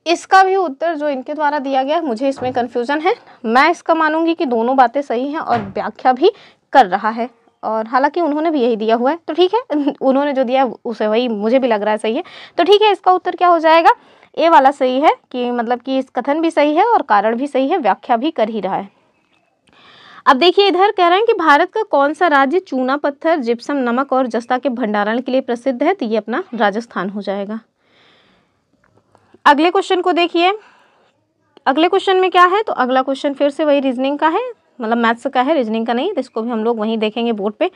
Speaker 1: इसका भी उत्तर जो इनके द्वारा दिया गया, मुझे इसमें कन्फ्यूजन है। मैं इसका मानूंगी कि दोनों बातें सही हैं और व्याख्या भी कर रहा है, और हालांकि उन्होंने भी यही दिया हुआ है तो ठीक है, उन्होंने जो दिया उसे वही मुझे भी लग रहा है सही है। तो ठीक है, इसका उत्तर क्या हो जाएगा? ए वाला सही है, कि मतलब कि इस कथन भी सही है और कारण भी सही है, व्याख्या भी कर ही रहा है। अब देखिए इधर कह रहे हैं कि भारत का कौन सा राज्य चूना पत्थर, जिप्सम, नमक और जस्ता के भंडारण के लिए प्रसिद्ध है। तो ये अपना राजस्थान हो जाएगा। अगले क्वेश्चन को देखिए। अगले क्वेश्चन में क्या है? तो अगला क्वेश्चन फिर से वही रीजनिंग का है, मतलब मैथ्स का है, रीजनिंग का नहीं। तो इसको भी हम लोग वहीं देखेंगे बोर्ड पे।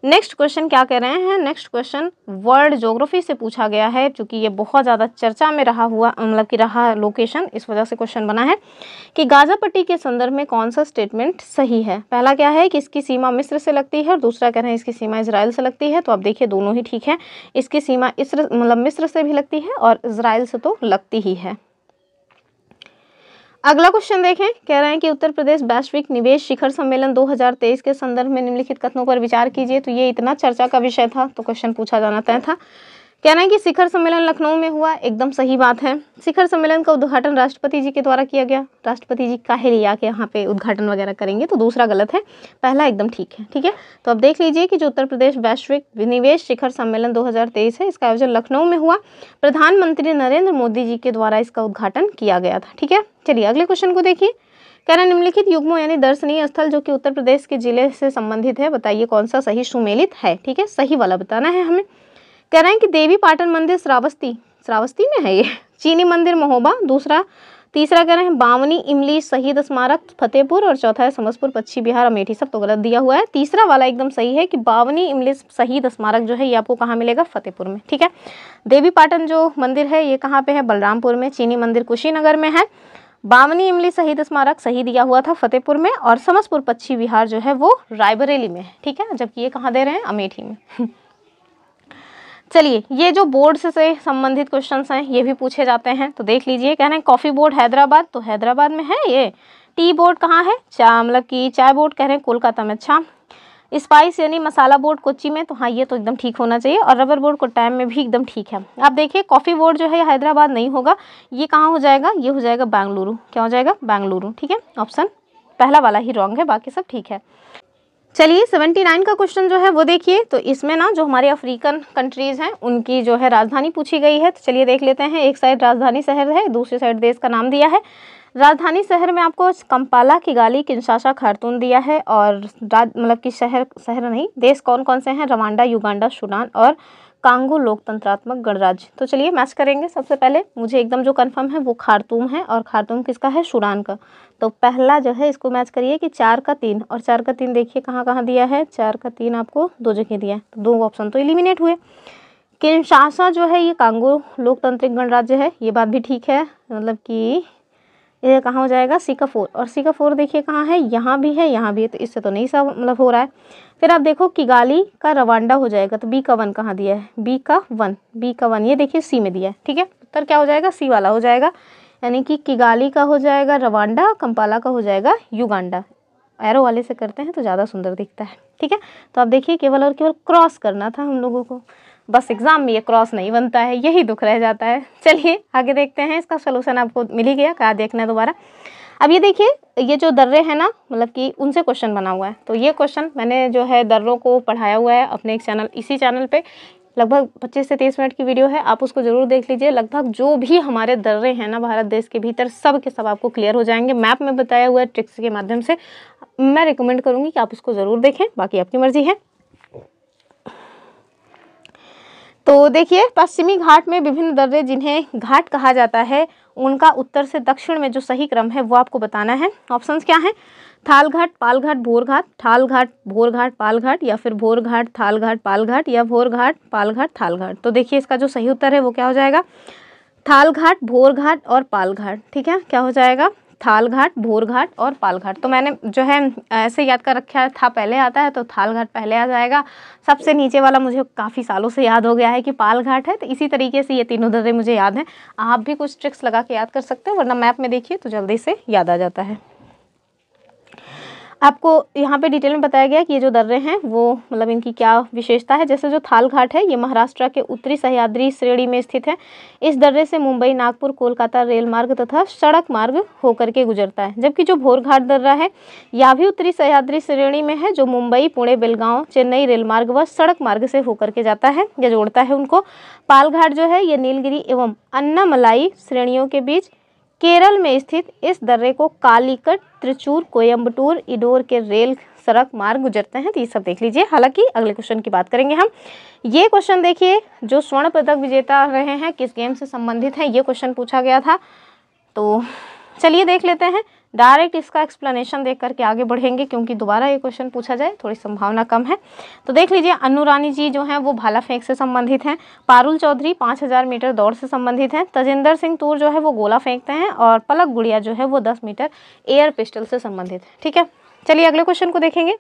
Speaker 1: नेक्स्ट क्वेश्चन क्या कह रहे हैं? नेक्स्ट क्वेश्चन वर्ल्ड ज्योग्राफी से पूछा गया है, क्योंकि ये बहुत ज़्यादा चर्चा में रहा हुआ मतलब कि रहा लोकेशन, इस वजह से क्वेश्चन बना है कि गाजा पट्टी के संदर्भ में कौन सा स्टेटमेंट सही है। पहला क्या है कि इसकी सीमा मिस्र से लगती है, और दूसरा कह रहे हैं इसकी सीमा इजराइल से लगती है। तो आप देखिए दोनों ही ठीक है, इसकी सीमा मतलब मिस्र से भी लगती है और इजराइल से तो लगती ही है। अगला क्वेश्चन देखें, कह रहे हैं कि उत्तर प्रदेश वैश्विक निवेश शिखर सम्मेलन 2023 के संदर्भ में निम्नलिखित कथनों पर विचार कीजिए। तो ये इतना चर्चा का विषय था तो क्वेश्चन पूछा जाना तय था। कह रहे हैं कि शिखर सम्मेलन लखनऊ में हुआ, एकदम सही बात है। शिखर सम्मेलन का उद्घाटन राष्ट्रपति जी के द्वारा किया गया। राष्ट्रपति जी काहे लिए आके यहाँ पे उद्घाटन वगैरह करेंगे, तो दूसरा गलत है, पहला एकदम ठीक है। ठीक है, तो अब देख लीजिए कि जो उत्तर प्रदेश वैश्विक विनिवेश शिखर सम्मेलन 2023 है, इसका आयोजन लखनऊ में हुआ। प्रधानमंत्री नरेंद्र मोदी जी के द्वारा इसका उद्घाटन किया गया था। ठीक है, चलिए अगले क्वेश्चन को देखिए। कह रहे हैं निम्नलिखित युग्मों यानी दर्शनीय स्थल जो कि उत्तर प्रदेश के जिले से संबंधित है, बताइए कौन सा सही सुमेलित है। ठीक है, सही वाला बताना है हमें। कह रहे हैं कि देवी पाटन मंदिर श्रावस्ती में है ये, चीनी मंदिर महोबा, तीसरा कह रहे हैं बावनी इमली शहीद स्मारक फतेहपुर, और चौथा है समस्तपुर पश्चिम बिहार अमेठी। सब तो गलत दिया हुआ है, तीसरा वाला एकदम सही है कि बावनी इमली शहीद स्मारक जो है ये आपको कहाँ मिलेगा, फतेहपुर में। ठीक है, देवी पाटन जो मंदिर है ये कहाँ पे है, बलरामपुर में। चीनी मंदिर कुशीनगर में है। बावनी इमली शहीद स्मारक सही दिया हुआ था फतेहपुर में, और समस्तपुर पश्चिम बिहार जो है वो रायबरेली में है। ठीक है, जबकि ये कहाँ दे रहे हैं, अमेठी में। चलिए, ये जो बोर्ड से संबंधित क्वेश्चंस हैं ये भी पूछे जाते हैं, तो देख लीजिए। कह रहे हैं कॉफ़ी बोर्ड हैदराबाद, तो हैदराबाद में है ये। टी बोर्ड कहाँ है, मतलब कि चाय बोर्ड कह रहे हैं कोलकाता में। अच्छा, स्पाइस यानी मसाला बोर्ड कोच्चि में, तो हाँ ये तो एकदम ठीक होना चाहिए। और रबर बोर्ड कोट्टायम में भी एकदम ठीक है। आप देखिए कॉफ़ी बोर्ड जो है हैदराबाद नहीं होगा, ये कहाँ हो जाएगा, ये हो जाएगा बेंगलुरु। क्या हो जाएगा, बेंगलुरु। ठीक है, ऑप्शन पहला वाला ही रॉन्ग है, बाकी सब ठीक है। चलिए 79 का क्वेश्चन जो है वो देखिए, तो इसमें ना जो हमारे अफ्रीकन कंट्रीज़ हैं उनकी जो है राजधानी पूछी गई है। तो चलिए देख लेते हैं। एक साइड राजधानी शहर है, दूसरी साइड देश का नाम दिया है। राजधानी शहर में आपको कंपाला, किगाली, किंशासा, खार्तूम दिया है। और मतलब कि शहर नहीं, देश कौन कौन से हैं, रवांडा, युगांडा, सूडान और कांगो लोकतंत्रात्मक गणराज्य। तो चलिए मैच करेंगे। सबसे पहले मुझे एकदम जो कंफर्म है वो खार्तूम है, और खार्तूम किसका है, सूडान का। तो पहला जो है इसको मैच करिए कि 4 का 3, और 4 का 3 देखिए कहाँ कहाँ दिया है, 4 का 3 आपको 2 जगह दिया है, तो 2 ऑप्शन तो एलिमिनेट हुए। किंशासा जो है ये कांगो लोकतांत्रिक गणराज्य है, ये बात भी ठीक है, मतलब कि ये कहाँ हो जाएगा, सिकाफोर। और सिकाफोर देखिए कहाँ है, यहाँ भी है, यहाँ भी है, तो इससे तो नहीं सब मतलब हो रहा है। फिर आप देखो किगाली का रवांडा हो जाएगा, तो बी का 1 कहाँ दिया है, बी का 1 ये देखिए सी में दिया है। ठीक है, उत्तर क्या हो जाएगा, सी वाला हो जाएगा। यानी कि किगाली का हो जाएगा रवांडा, कंपाला का हो जाएगा युगांडा। एरो वाले से करते हैं तो ज़्यादा सुंदर दिखता है। ठीक है, तो आप देखिए केवल और केवल क्रॉस करना था हम लोगों को, बस एग्जाम में ये क्रॉस नहीं बनता है, यही दुख रह जाता है। चलिए आगे देखते हैं, इसका सोल्यूशन आपको मिल ही गया, क्या देखना है दोबारा। अब ये देखिए, ये जो दर्रे हैं ना, मतलब कि उनसे क्वेश्चन बना हुआ है। तो ये क्वेश्चन मैंने जो है दर्रों को पढ़ाया हुआ है अपने एक चैनल, इसी चैनल पे लगभग 25 से 30 मिनट की वीडियो है, आप उसको ज़रूर देख लीजिए। लगभग जो भी हमारे दर्रे हैं ना भारत देश के भीतर, सब के सब आपको क्लियर हो जाएंगे मैप में बताया हुआ ट्रिक्स के माध्यम से। मैं रिकमेंड करूँगी कि आप उसको ज़रूर देखें, बाकी आपकी मर्जी है। तो देखिए, पश्चिमी घाट में विभिन्न दर्रे जिन्हें घाट कहा जाता है, उनका उत्तर से दक्षिण में जो सही क्रम है वो आपको बताना है। ऑप्शंस क्या हैं, थाल घाट, पाल घाट, भोर घाट, थाल घाट, भोर घाट, पाल घाट, या फिर भोर घाट, थाल घाट, पाल घाट, या भोर घाट, पाल घाट, थाल घाट। तो देखिए इसका जो सही उत्तर है वो क्या हो जाएगा, थाल घाट, भोर घाट और पाल घाट। ठीक है, क्या हो जाएगा, थाल घाट, भोर घाट और पाल घाट। तो मैंने जो है ऐसे याद कर रखा था, पहले आता है तो थाल घाट पहले आ जाएगा। सबसे नीचे वाला मुझे काफ़ी सालों से याद हो गया है कि पाल घाट है, तो इसी तरीके से ये तीनों दर्रे मुझे याद हैं। आप भी कुछ ट्रिक्स लगा के याद कर सकते हैं, वरना मैप में देखिए तो जल्दी से याद आ जाता है। आपको यहाँ पे डिटेल में बताया गया कि ये जो दर्रे हैं वो मतलब इनकी क्या विशेषता है। जैसे जो थाल घाट है ये महाराष्ट्र के उत्तरी सह्याद्री श्रेणी में स्थित है। इस दर्रे से मुंबई, नागपुर, कोलकाता रेल मार्ग तथा सड़क मार्ग होकर के गुजरता है। जबकि जो भोर घाट दर्रा है यह भी उत्तरी सह्याद्री श्रेणी में है, जो मुंबई, पुणे, बेलगांव, चेन्नई रेल मार्ग व सड़क मार्ग से होकर के जाता है या जोड़ता है उनको। पाल घाट जो है ये नीलगिरी एवं अन्नामलाई श्रेणियों के बीच केरल में स्थित इस दर्रे को कालीकट, त्रिचूर, कोयम्बटूर, इंदौर के रेल सड़क मार्ग गुजरते हैं। तो ये सब देख लीजिए। हालांकि अगले क्वेश्चन की बात करेंगे हम। ये क्वेश्चन देखिए, जो स्वर्ण पदक विजेता रहे हैं किस गेम से संबंधित है, ये क्वेश्चन पूछा गया था। तो चलिए देख लेते हैं। डायरेक्ट इसका एक्सप्लेनेशन देख करके आगे बढ़ेंगे, क्योंकि दोबारा ये क्वेश्चन पूछा जाए थोड़ी संभावना कम है। तो देख लीजिए, अन्नू रानी जी जो हैं वो भाला फेंक से संबंधित हैं। पारुल चौधरी 5000 मीटर दौड़ से संबंधित हैं। तजिंदर सिंह तूर जो है वो गोला फेंकते हैं। और पलक गुड़िया जो है वो 10 मीटर एयर पिस्टल से संबंधित है। ठीक है, चलिए अगले क्वेश्चन को देखेंगे।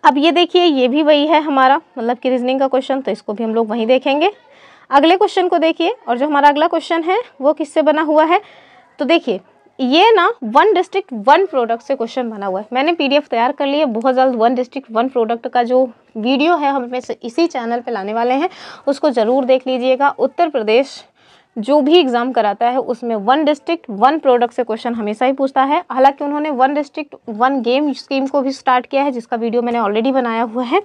Speaker 1: अब ये देखिए, ये भी वही है हमारा मतलब कि रीजनिंग का क्वेश्चन, तो इसको भी हम लोग वहीं देखेंगे। अगले क्वेश्चन को देखिए, और जो हमारा अगला क्वेश्चन है वो किससे बना हुआ है। तो देखिए, ये ना वन डिस्ट्रिक्ट वन प्रोडक्ट से क्वेश्चन बना हुआ है। मैंने पीडीएफ तैयार कर ली है, बहुत जल्द वन डिस्ट्रिक्ट वन प्रोडक्ट का जो वीडियो है हम इसी चैनल पे लाने वाले हैं, उसको ज़रूर देख लीजिएगा। उत्तर प्रदेश जो भी एग्ज़ाम कराता है उसमें वन डिस्ट्रिक्ट वन प्रोडक्ट से क्वेश्चन हमेशा ही पूछता है। हालांकि उन्होंने one district one game scheme को भी स्टार्ट किया है, जिसका वीडियो मैंने ऑलरेडी बनाया हुआ है।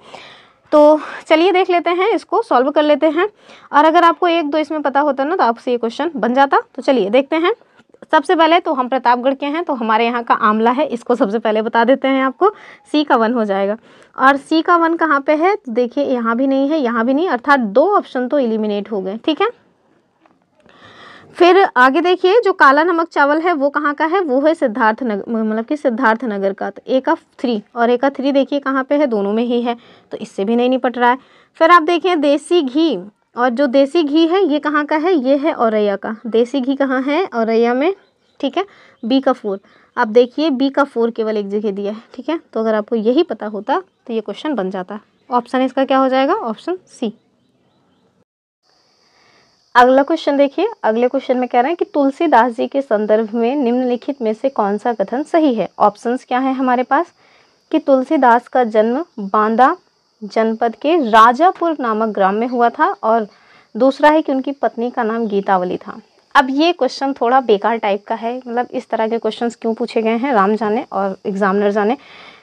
Speaker 1: तो चलिए देख लेते हैं, इसको सॉल्व कर लेते हैं। और अगर आपको एक दो इसमें पता होता ना तो आपसे ये क्वेश्चन बन जाता। तो चलिए देखते हैं। सबसे पहले तो हम प्रतापगढ़ के हैं, तो हमारे यहाँ का आंवला है, इसको सबसे पहले बता देते हैं आपको। सी का 1 हो जाएगा। और सी का 1 कहाँ पे है, तो देखिए यहाँ भी नहीं है, यहाँ भी नहीं, अर्थात 2 ऑप्शन तो एलिमिनेट हो गए। ठीक है, फिर आगे देखिए जो काला नमक चावल है वो कहाँ का है, वो है सिद्धार्थ नगर, मतलब कि सिद्धार्थ नगर का। तो ए का 3 और ए का 3 देखिए कहाँ पे है, दोनों में ही है, तो इससे भी नहीं निपट रहा है। फिर आप देखिए देसी घी, और जो देसी घी है ये कहाँ का है, ये है औरैया का। देसी घी कहाँ है, औरैया में। ठीक है, बी का 4। आप देखिए बी का 4 केवल एक जगह दिया है। ठीक है, तो अगर आपको यही पता होता तो ये क्वेश्चन बन जाता। ऑप्शन इसका क्या हो जाएगा, ऑप्शन सी। अगला क्वेश्चन देखिए। अगले क्वेश्चन में कह रहे हैं कि तुलसीदास जी के संदर्भ में निम्नलिखित में से कौन सा कथन सही है। ऑप्शंस क्या है हमारे पास, कि तुलसीदास का जन्म बांदा जनपद के राजापुर नामक ग्राम में हुआ था, और दूसरा है कि उनकी पत्नी का नाम गीतावली था। अब ये क्वेश्चन थोड़ा बेकार टाइप का है, मतलब इस तरह के क्वेश्चंस क्यों पूछे गए हैं राम जाने और एग्जामिनर जाने।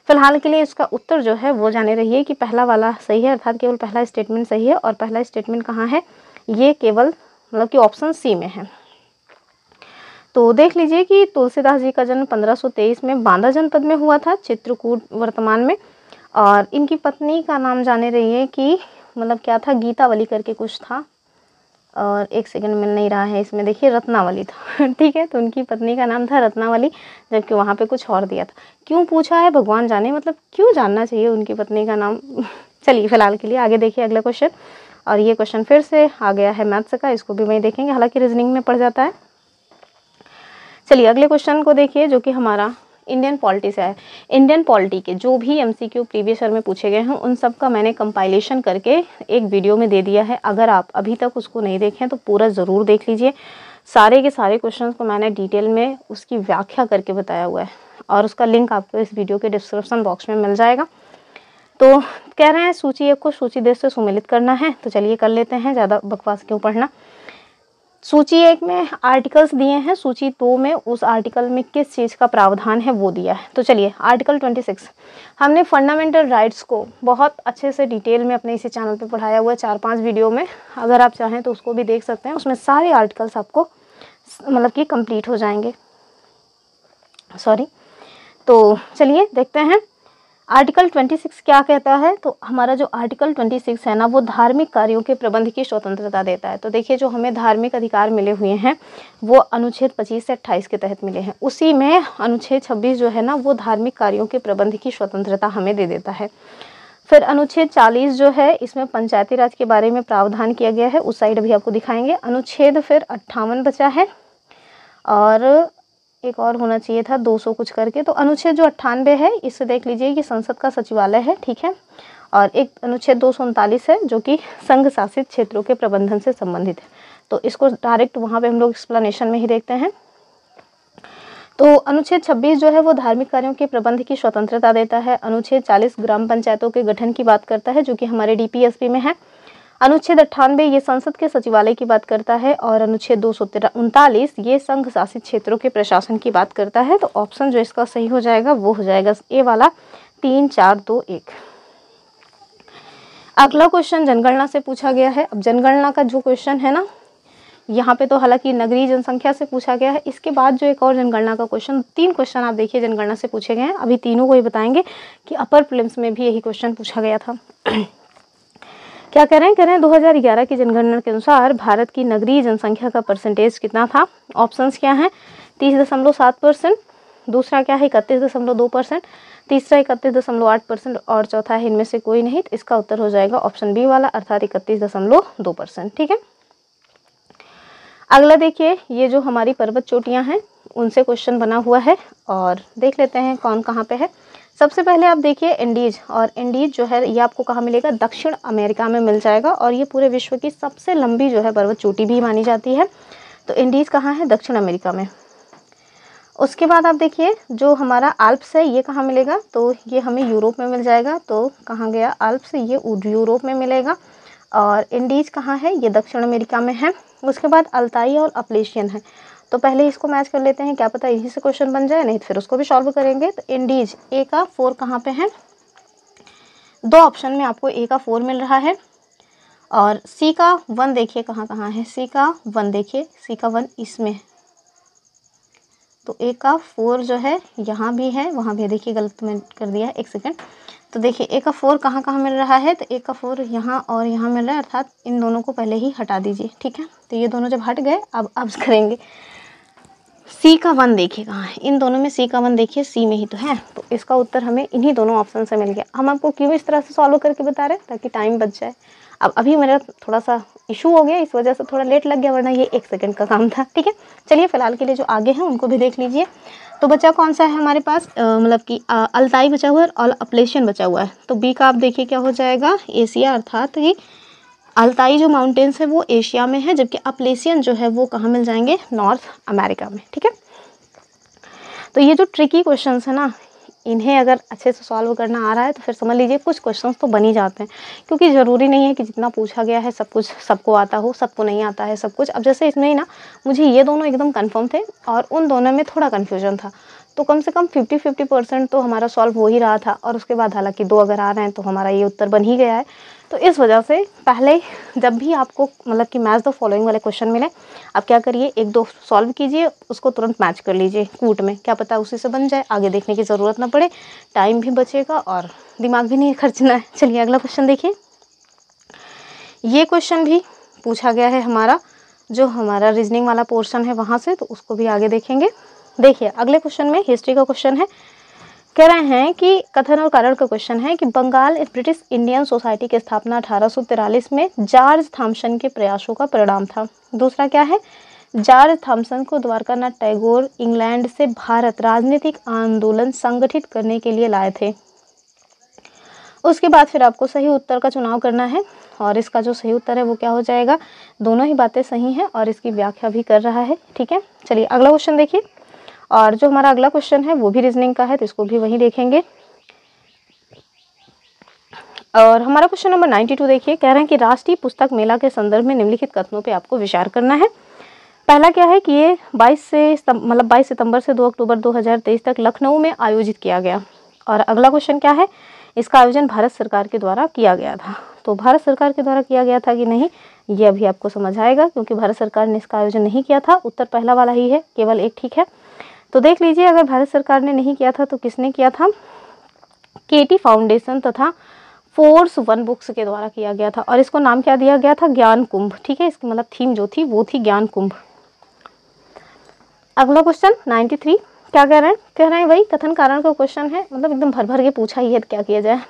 Speaker 1: फिलहाल के लिए इसका उत्तर जो है वो जाने रहिए कि पहला वाला सही है, अर्थात केवल पहला स्टेटमेंट सही है। और पहला स्टेटमेंट कहाँ है, ये केवल मतलब कि ऑप्शन सी में है। तो देख लीजिए कि तुलसीदास जी का जन्म 1523 में बांदा जनपद में हुआ था, चित्रकूट वर्तमान में। और इनकी पत्नी का नाम जाने रहिए कि मतलब क्या था, गीतावली करके कुछ था, और एक सेकंड मिल नहीं रहा है इसमें, देखिए रत्नावली था। ठीक है, तो उनकी पत्नी का नाम था रत्नावली, जबकि वहाँ पे कुछ और दिया था। क्यों पूछा है भगवान जाने, मतलब क्यों जानना चाहिए उनकी पत्नी का नाम। चलिए फिलहाल के लिए आगे देखिए अगला क्वेश्चन। और ये क्वेश्चन फिर से आ गया है मैथ्स का, इसको भी वहीं देखेंगे, हालांकि रीजनिंग में पड़ जाता है। चलिए अगले क्वेश्चन को देखिए, जो कि हमारा इंडियन पॉलिटी से है। इंडियन पॉलिटी के जो भी एमसीक्यू प्रीवियस ईयर में पूछे गए हैं उन सब का मैंने कंपाइलेशन करके एक वीडियो में दे दिया है। अगर आप अभी तक उसको नहीं देखें तो पूरा ज़रूर देख लीजिए। सारे के सारे क्वेश्चंस को मैंने डिटेल में उसकी व्याख्या करके बताया हुआ है, और उसका लिंक आपको इस वीडियो के डिस्क्रिप्शन बॉक्स में मिल जाएगा। तो कह रहे हैं सूची 1 को सूची 2 से सुमेलित करना है, तो चलिए कर लेते हैं, ज़्यादा बकवास क्यों पढ़ना। सूची 1 में आर्टिकल्स दिए हैं, सूची 2 में उस आर्टिकल में किस चीज़ का प्रावधान है वो दिया है। तो चलिए आर्टिकल 26, हमने फंडामेंटल राइट्स को बहुत अच्छे से डिटेल में अपने इसी चैनल पे पढ़ाया हुआ है 4-5 वीडियो में, अगर आप चाहें तो उसको भी देख सकते हैं। उसमें सारे आर्टिकल्स आपको मतलब कि कंप्लीट हो जाएंगे। तो चलिए देखते हैं आर्टिकल 26 क्या कहता है। तो हमारा जो आर्टिकल 26 है ना, वो धार्मिक कार्यों के प्रबंध की स्वतंत्रता देता है। तो देखिए जो हमें धार्मिक अधिकार मिले हुए हैं वो अनुच्छेद 25 से 28 के तहत मिले हैं, उसी में अनुच्छेद 26 जो है ना वो धार्मिक कार्यों के प्रबंध की स्वतंत्रता हमें दे देता है। फिर अनुच्छेद 40 जो है इसमें पंचायती राज के बारे में प्रावधान किया गया है, उस साइड अभी आपको दिखाएंगे। अनुच्छेद फिर 58 बचा है, और एक और होना चाहिए था 200 कुछ करके। तो अनुच्छेद जो 98 है इससे देख लीजिए कि संसद का सचिवालय है। ठीक है, और एक अनुच्छेद 239 है जो कि संघ शासित क्षेत्रों के प्रबंधन से संबंधित है। तो इसको डायरेक्ट वहाँ पे हम लोग एक्सप्लेनेशन में ही देखते हैं। तो अनुच्छेद 26 जो है वो धार्मिक कार्यों के प्रबंध की स्वतंत्रता देता है। अनुच्छेद 40 ग्राम पंचायतों के गठन की बात करता है, जो कि हमारे DPSP में है। अनुच्छेद 98 ये संसद के सचिवालय की बात करता है, और अनुच्छेद 239 ये संघ शासित क्षेत्रों के प्रशासन की बात करता है। तो ऑप्शन जो इसका सही हो जाएगा वो हो जाएगा ए वाला 3, 4, 2, 1। अगला क्वेश्चन जनगणना से पूछा गया है। अब जनगणना का जो क्वेश्चन है ना, यहाँ पे तो हालांकि नगरीय जनसंख्या से पूछा गया है। इसके बाद जो एक और जनगणना का क्वेश्चन, 3 क्वेश्चन आप देखिए जनगणना से पूछे गए हैं। अभी तीनों को ही बताएंगे कि अपर प्रीलिम्स में भी यही क्वेश्चन पूछा गया था। क्या कह रहे हैं 2011 की जनगणना के अनुसार भारत की नगरीय जनसंख्या का परसेंटेज कितना था। ऑप्शंस क्या हैं, 30.7%, दूसरा क्या है 31.2%, तीसरा 31.8%, और चौथा है इनमें से कोई नहीं। तो इसका उत्तर हो जाएगा ऑप्शन बी वाला, अर्थात 31.2%। ठीक है, अगला देखिए, ये जो हमारी पर्वत चोटियाँ हैं उनसे क्वेश्चन बना हुआ है, और देख लेते हैं कौन कहाँ पे है। सबसे पहले आप देखिए एंडीज, और एंडीज जो है ये आपको कहाँ मिलेगा, दक्षिण अमेरिका में मिल जाएगा, और ये पूरे विश्व की सबसे लंबी जो है पर्वत चोटी भी मानी जाती है। तो एंडीज कहाँ है, दक्षिण अमेरिका में। उसके बाद आप देखिए जो हमारा आल्प्स है ये कहाँ मिलेगा, तो ये हमें यूरोप में मिल जाएगा। तो कहाँ गया आल्प्स, ये यूरोप में मिलेगा। और इंडीज कहाँ है, ये दक्षिण अमेरिका में है। उसके बाद अल्ताई और अपलेशियन है। तो पहले इसको मैच कर लेते हैं, क्या पता यहीं से क्वेश्चन बन जाए, नहीं तो फिर उसको भी सॉल्व करेंगे। तो इंडीज ए का 4 कहाँ पे है, 2 ऑप्शन में आपको ए का 4 मिल रहा है। और सी का 1 देखिए कहाँ कहाँ है, सी का 1 देखिए, सी का 1 इसमें। तो ए का 4 जो है यहाँ भी है, वहाँ भी देखिए, गलत में कर दिया है, 1 सेकेंड। तो देखिए ए का 4 कहाँ कहाँ मिल रहा है, तो ए का 4 यहाँ और यहाँ मिल रहा है, अर्थात इन दोनों को पहले ही हटा दीजिए, ठीक है। तो ये दोनों जब हट गए, अब करेंगे सी का 1 देखिए कहाँ है, इन दोनों में सी का 1 देखिए, सी में ही तो है। तो इसका उत्तर हमें इन्हीं दोनों ऑप्शन से मिल गया। हम आपको क्यों इस तरह से सॉल्व करके बता रहे हैं, ताकि टाइम बच जाए। अब अभी मेरा थोड़ा सा इशू हो गया, इस वजह से थोड़ा लेट लग गया, वरना ये 1 सेकंड का काम था, ठीक है। चलिए फिलहाल के लिए जो आगे हैं उनको भी देख लीजिए। तो बचा कौन सा है हमारे पास, मतलब कि अल्ताई बचा हुआ है और अपलेशियन बचा हुआ है। तो बी का आप देखिए क्या हो जाएगा, एशिया, अर्थात ये अल्ताई जो माउंटेन्स है वो एशिया में है, जबकि अपलेशियन जो है वो कहाँ मिल जाएंगे, नॉर्थ अमेरिका में, ठीक है। तो ये जो ट्रिकी क्वेश्चंस है ना, इन्हें अगर अच्छे से सॉल्व करना आ रहा है तो फिर समझ लीजिए कुछ क्वेश्चंस तो बन ही जाते हैं, क्योंकि ज़रूरी नहीं है कि जितना पूछा गया है सब कुछ सबको आता हो, सबको नहीं आता है सब कुछ। अब जैसे इसमें ही ना मुझे ये दोनों एकदम कंफर्म थे और उन दोनों में थोड़ा कन्फ्यूजन था, तो कम से कम 50-50% तो हमारा सॉल्व हो ही रहा था। और उसके बाद हालांकि 2 अगर आ रहे हैं तो हमारा ये उत्तर बन ही गया है। तो इस वजह से पहले जब भी आपको मतलब कि मैच द फॉलोइंग वाले क्वेश्चन मिले, आप क्या करिए, 1-2 सॉल्व कीजिए, उसको तुरंत मैच कर लीजिए कूट में, क्या पता उसी से बन जाए, आगे देखने की ज़रूरत ना पड़े, टाइम भी बचेगा और दिमाग भी नहीं खर्चना है। चलिए अगला क्वेश्चन देखिए। ये क्वेश्चन भी पूछा गया है हमारा, जो हमारा रीजनिंग वाला पोर्शन है वहाँ से, तो उसको भी आगे देखेंगे। देखिए अगले क्वेश्चन में हिस्ट्री का क्वेश्चन है, कह रहे हैं कि कथन और कारण का क्वेश्चन है कि बंगाल ब्रिटिश इंडियन सोसाइटी की स्थापना 1843 में जॉर्ज थॉमसन के प्रयासों का परिणाम था। दूसरा क्या है, जॉर्ज थॉमसन को द्वारकानाथ टैगोर इंग्लैंड से भारत राजनीतिक आंदोलन संगठित करने के लिए लाए थे। उसके बाद फिर आपको सही उत्तर का चुनाव करना है, और इसका जो सही उत्तर है वो क्या हो जाएगा, दोनों ही बातें सही हैं और इसकी व्याख्या भी कर रहा है, ठीक है। चलिए अगला क्वेश्चन देखिए। और जो हमारा अगला क्वेश्चन है वो भी रीजनिंग का है, तो इसको भी वहीं देखेंगे। और हमारा क्वेश्चन नंबर 92 देखिए, कह रहे हैं कि राष्ट्रीय पुस्तक मेला के संदर्भ में निम्नलिखित कथनों पे आपको विचार करना है। पहला क्या है कि ये 22 सितंबर से 2 अक्टूबर 2023 तक लखनऊ में आयोजित किया गया। और अगला क्वेश्चन क्या है, इसका आयोजन भारत सरकार के द्वारा किया गया था। तो भारत सरकार के द्वारा किया गया था कि नहीं, ये अभी आपको समझ आएगा, क्योंकि भारत सरकार ने इसका आयोजन नहीं किया था। उत्तर पहला वाला ही है, केवल एक ठीक है। तो देख लीजिए, अगर भारत सरकार ने नहीं किया था तो किसने किया था, केटी फाउंडेशन तथा फोर्स 1 बुक्स के द्वारा किया गया था। और इसको नाम क्या दिया गया था, ज्ञान कुंभ, ठीक है। इसकी मतलब थीम जो थी वो थी ज्ञान कुंभ। अगला क्वेश्चन 93 क्या कह रहे हैं वही कथन कारण का क्वेश्चन है, मतलब एकदम भर भर के पूछा ही है, तो क्या किया जाए।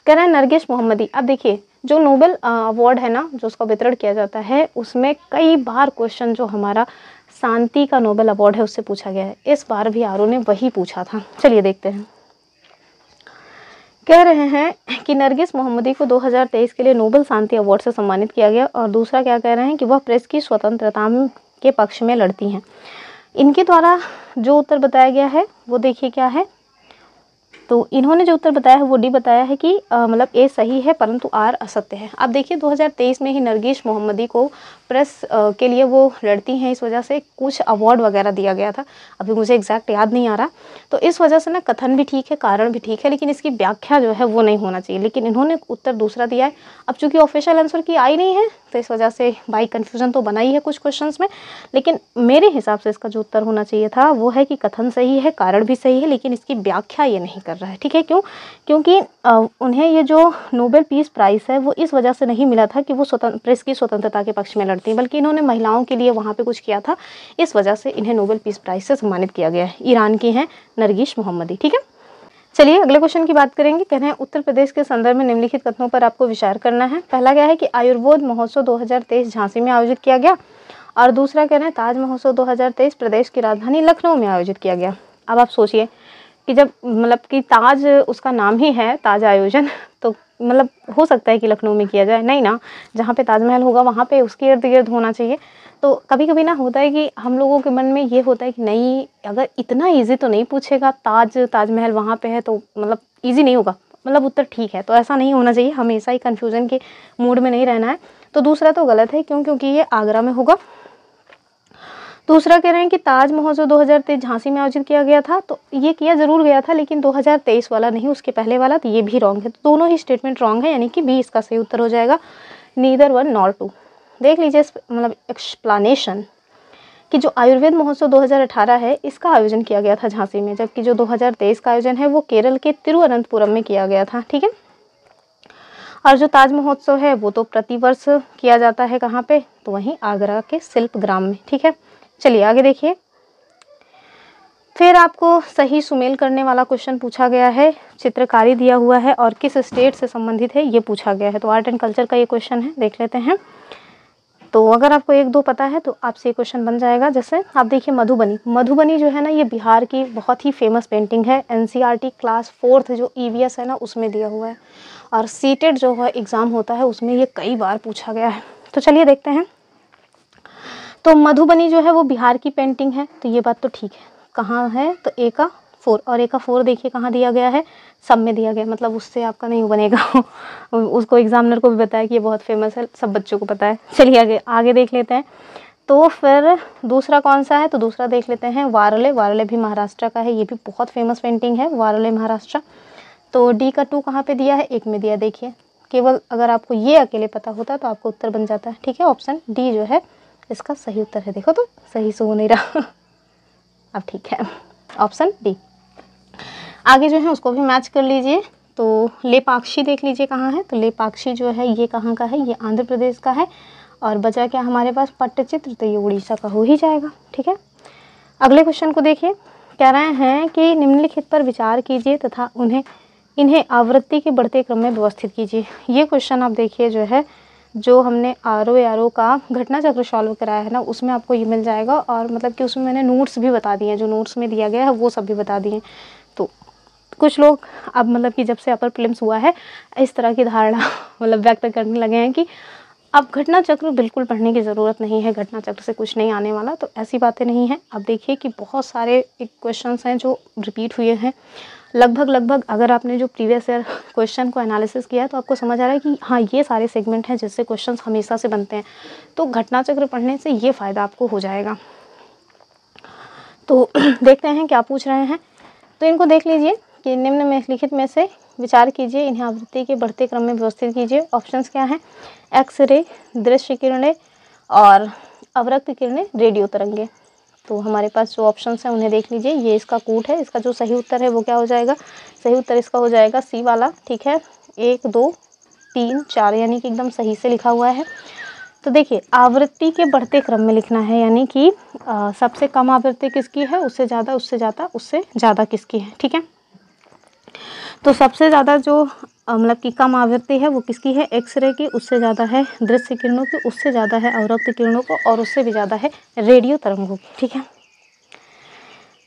Speaker 1: कह रहे हैं नरगिस मोहम्मदी। अब देखिए जो नोबेल अवार्ड है ना, जो उसका वितरण किया जाता है, उसमें कई बार क्वेश्चन जो हमारा शांति का नोबेल अवार्ड है उससे पूछा गया है। इस बार भी आरओ ने वही पूछा था। चलिए देखते हैं। कह रहे हैं कि नरगिस मोहम्मदी को 2023 के लिए नोबेल शांति अवार्ड से सम्मानित किया गया। और दूसरा क्या कह रहे हैं कि वह प्रेस की स्वतंत्रता के पक्ष में लड़ती हैं। इनके द्वारा जो उत्तर बताया गया है वो देखिए क्या है। तो इन्होंने जो उत्तर बताया है वो डी बताया है कि मतलब ए सही है परंतु आर असत्य है। अब देखिए 2023 में ही नरगिस मोहम्मदी को प्रेस के लिए वो लड़ती हैं, इस वजह से कुछ अवार्ड वगैरह दिया गया था, अभी मुझे एग्जैक्ट याद नहीं आ रहा। तो इस वजह से ना कथन भी ठीक है, कारण भी ठीक है, लेकिन इसकी व्याख्या जो है वो नहीं होना चाहिए। लेकिन इन्होंने उत्तर दूसरा दिया है। अब चूंकि ऑफिशियल आंसर की आई नहीं है तो इस वजह से बाई कन्फ्यूजन तो बना ही है कुछ क्वेश्चन में। लेकिन मेरे हिसाब से इसका जो उत्तर होना चाहिए था वो है कि कथन सही है, कारण भी सही है, लेकिन इसकी व्याख्या ये नहीं कर रहा है, ठीक है। क्यों? क्योंकि उन्हें ये जो नोबेल पीस प्राइज़ है वो इस वजह से नहीं मिला था कि वो प्रेस की स्वतंत्रता के पक्ष में लड़ती हैं, बल्कि इन्होंने महिलाओं के लिए वहाँ पे कुछ किया था। इस वजह से इन्हें नोबेल पीस प्राइज़ से सम्मानित किया गया है। ईरान की हैं नरगिस मोहम्मदी, ठीक है। चलिए अगले क्वेश्चन की बात करेंगे। कह रहे हैं उत्तर प्रदेश के संदर्भ में निम्नलिखित कथनों पर आपको विचार करना है। पहला क्या है कि आयुर्वेद महोत्सव 2023 झांसी में आयोजित किया गया। और दूसरा कह रहे हैं ताज महोत्सव 2023 प्रदेश की राजधानी लखनऊ में आयोजित किया गया। अब आप सोचिए कि जब मतलब कि ताज उसका नाम ही है ताज आयोजन, तो मतलब हो सकता है कि लखनऊ में किया जाए, नहीं ना, जहाँ पे ताजमहल होगा वहाँ पे उसके इर्द गिर्द होना चाहिए। तो कभी कभी ना होता है कि हम लोगों के मन में ये होता है कि नहीं, अगर इतना ईजी तो नहीं पूछेगा, ताजमहल वहाँ पे है तो मतलब ईजी नहीं होगा, मतलब उत्तर ठीक है। तो ऐसा नहीं होना चाहिए, हमेशा ही कन्फ्यूजन के मूड में नहीं रहना है। तो दूसरा तो गलत है, क्यों? क्योंकि ये आगरा में होगा। दूसरा कह रहे हैं कि ताज महोत्सव 2023 झांसी में आयोजित किया गया था, तो ये किया जरूर गया था, लेकिन 2023 वाला नहीं, उसके पहले वाला, तो ये भी रॉन्ग है। तो दोनों ही स्टेटमेंट रॉन्ग है, यानी कि बी इसका सही उत्तर हो जाएगा, नीदर 1 नॉर 2। देख लीजिए मतलब एक्सप्लेनेशन कि जो आयुर्वेद महोत्सव 2018 है इसका आयोजन किया गया था झांसी में, जबकि जो 2023 का आयोजन है वो केरल के तिरुवनंतपुरम में किया गया था, ठीक है। और जो ताज महोत्सव है वो तो प्रतिवर्ष किया जाता है कहाँ पे? तो वहीं आगरा के शिल्पग्राम में, ठीक है। चलिए आगे देखिए। फिर आपको सही सुमेल करने वाला क्वेश्चन पूछा गया है, चित्रकारी दिया हुआ है और किस स्टेट से संबंधित है ये पूछा गया है। तो आर्ट एंड कल्चर का ये क्वेश्चन है, देख लेते हैं। तो अगर आपको 1-2 पता है तो आपसे ये क्वेश्चन बन जाएगा। जैसे आप देखिए मधुबनी, मधुबनी जो है ना ये बिहार की बहुत ही फेमस पेंटिंग है। एनसीईआरटी क्लास 4th जो ईवीएस है ना उसमें दिया हुआ है, और सीटेट जो है एग्ज़ाम होता है उसमें ये कई बार पूछा गया है। तो चलिए देखते हैं। तो मधुबनी जो है वो बिहार की पेंटिंग है, तो ये बात तो ठीक है। कहाँ है? तो ए का 4, और ए का 4 देखिए कहाँ दिया गया है, सब में दिया गया, मतलब उससे आपका नहीं बनेगा उसको एग्जामिनर को भी बताया कि ये बहुत फेमस है, सब बच्चों को पता है। चलिए आगे देख लेते हैं। तो फिर दूसरा कौन सा है? तो दूसरा देख लेते हैं वारले। वारले भी महाराष्ट्र का है, ये भी बहुत फेमस पेंटिंग है, वारले महाराष्ट्र। तो डी का 2 कहाँ पे दिया है? 1 में दिया। देखिए केवल अगर आपको ये अकेले पता होता तो आपको उत्तर बन जाता है, ठीक है। ऑप्शन डी जो है इसका सही उत्तर है। देखो तो सही से हो नहीं रहा अब ठीक है, ऑप्शन डी। आगे जो है उसको भी मैच कर लीजिए। तो लेपाक्षी देख लीजिए कहाँ है। तो लेपाक्षी जो है ये कहाँ का है? ये आंध्र प्रदेश का है। और बचा क्या हमारे पास? पट्टचित्र, तो ये उड़ीसा का हो ही जाएगा, ठीक है। अगले क्वेश्चन को देखिए। कह रहे हैं कि निम्नलिखित पर विचार कीजिए तथा इन्हें आवृत्ति के बढ़ते क्रम में व्यवस्थित कीजिए। ये क्वेश्चन आप देखिए जो है, जो हमने आरओ का घटना चक्र सॉल्व कराया है ना उसमें आपको ये मिल जाएगा। और मतलब कि उसमें मैंने नोट्स भी बता दिए हैं, जो नोट्स में दिया गया है वो सब भी बता दिए। तो कुछ लोग अब मतलब कि जब से अपर प्रीलिम्स हुआ है इस तरह की धारणा मतलब व्यक्त करने लगे हैं कि अब घटना चक्र बिल्कुल पढ़ने की ज़रूरत नहीं है, घटना चक्र से कुछ नहीं आने वाला। तो ऐसी बातें नहीं हैं। अब देखिए कि बहुत सारे क्वेश्चंस हैं जो रिपीट हुए हैं लगभग। अगर आपने जो प्रीवियस ईयर क्वेश्चन को एनालिसिस किया है तो आपको समझ आ रहा है कि हाँ ये सारे सेगमेंट हैं जिससे क्वेश्चंस हमेशा से बनते हैं। तो घटना चक्र पढ़ने से ये फ़ायदा आपको हो जाएगा। तो देखते हैं क्या पूछ रहे हैं। तो इनको देख लीजिए कि निम्न में लिखित में से विचार कीजिए, इन्हें आवृत्ति के बढ़ते क्रम में व्यवस्थित कीजिए। ऑप्शंस क्या हैं? एक्सरे, दृश्य किरणें और अवरक्त किरणें, रेडियो तरंगे। तो हमारे पास जो ऑप्शंस हैं उन्हें देख लीजिए। ये इसका कूट है, इसका जो सही उत्तर है वो क्या हो जाएगा? सही उत्तर इसका हो जाएगा सी वाला, ठीक है। 1, 2, 3, 4 यानी कि एकदम सही से लिखा हुआ है। तो देखिए आवृत्ति के बढ़ते क्रम में लिखना है, यानी कि सबसे कम आवृत्ति किसकी है, उससे ज़्यादा, उससे ज़्यादा, उससे ज़्यादा किसकी है, ठीक है। तो सबसे ज़्यादा जो मतलब कि कम आवृत्ति है वो किसकी है? एक्सरे की, उससे ज़्यादा है दृश्य किरणों की, उससे ज़्यादा है अवरक्त किरणों को, और उससे भी ज़्यादा है रेडियो तरंगों की, ठीक है।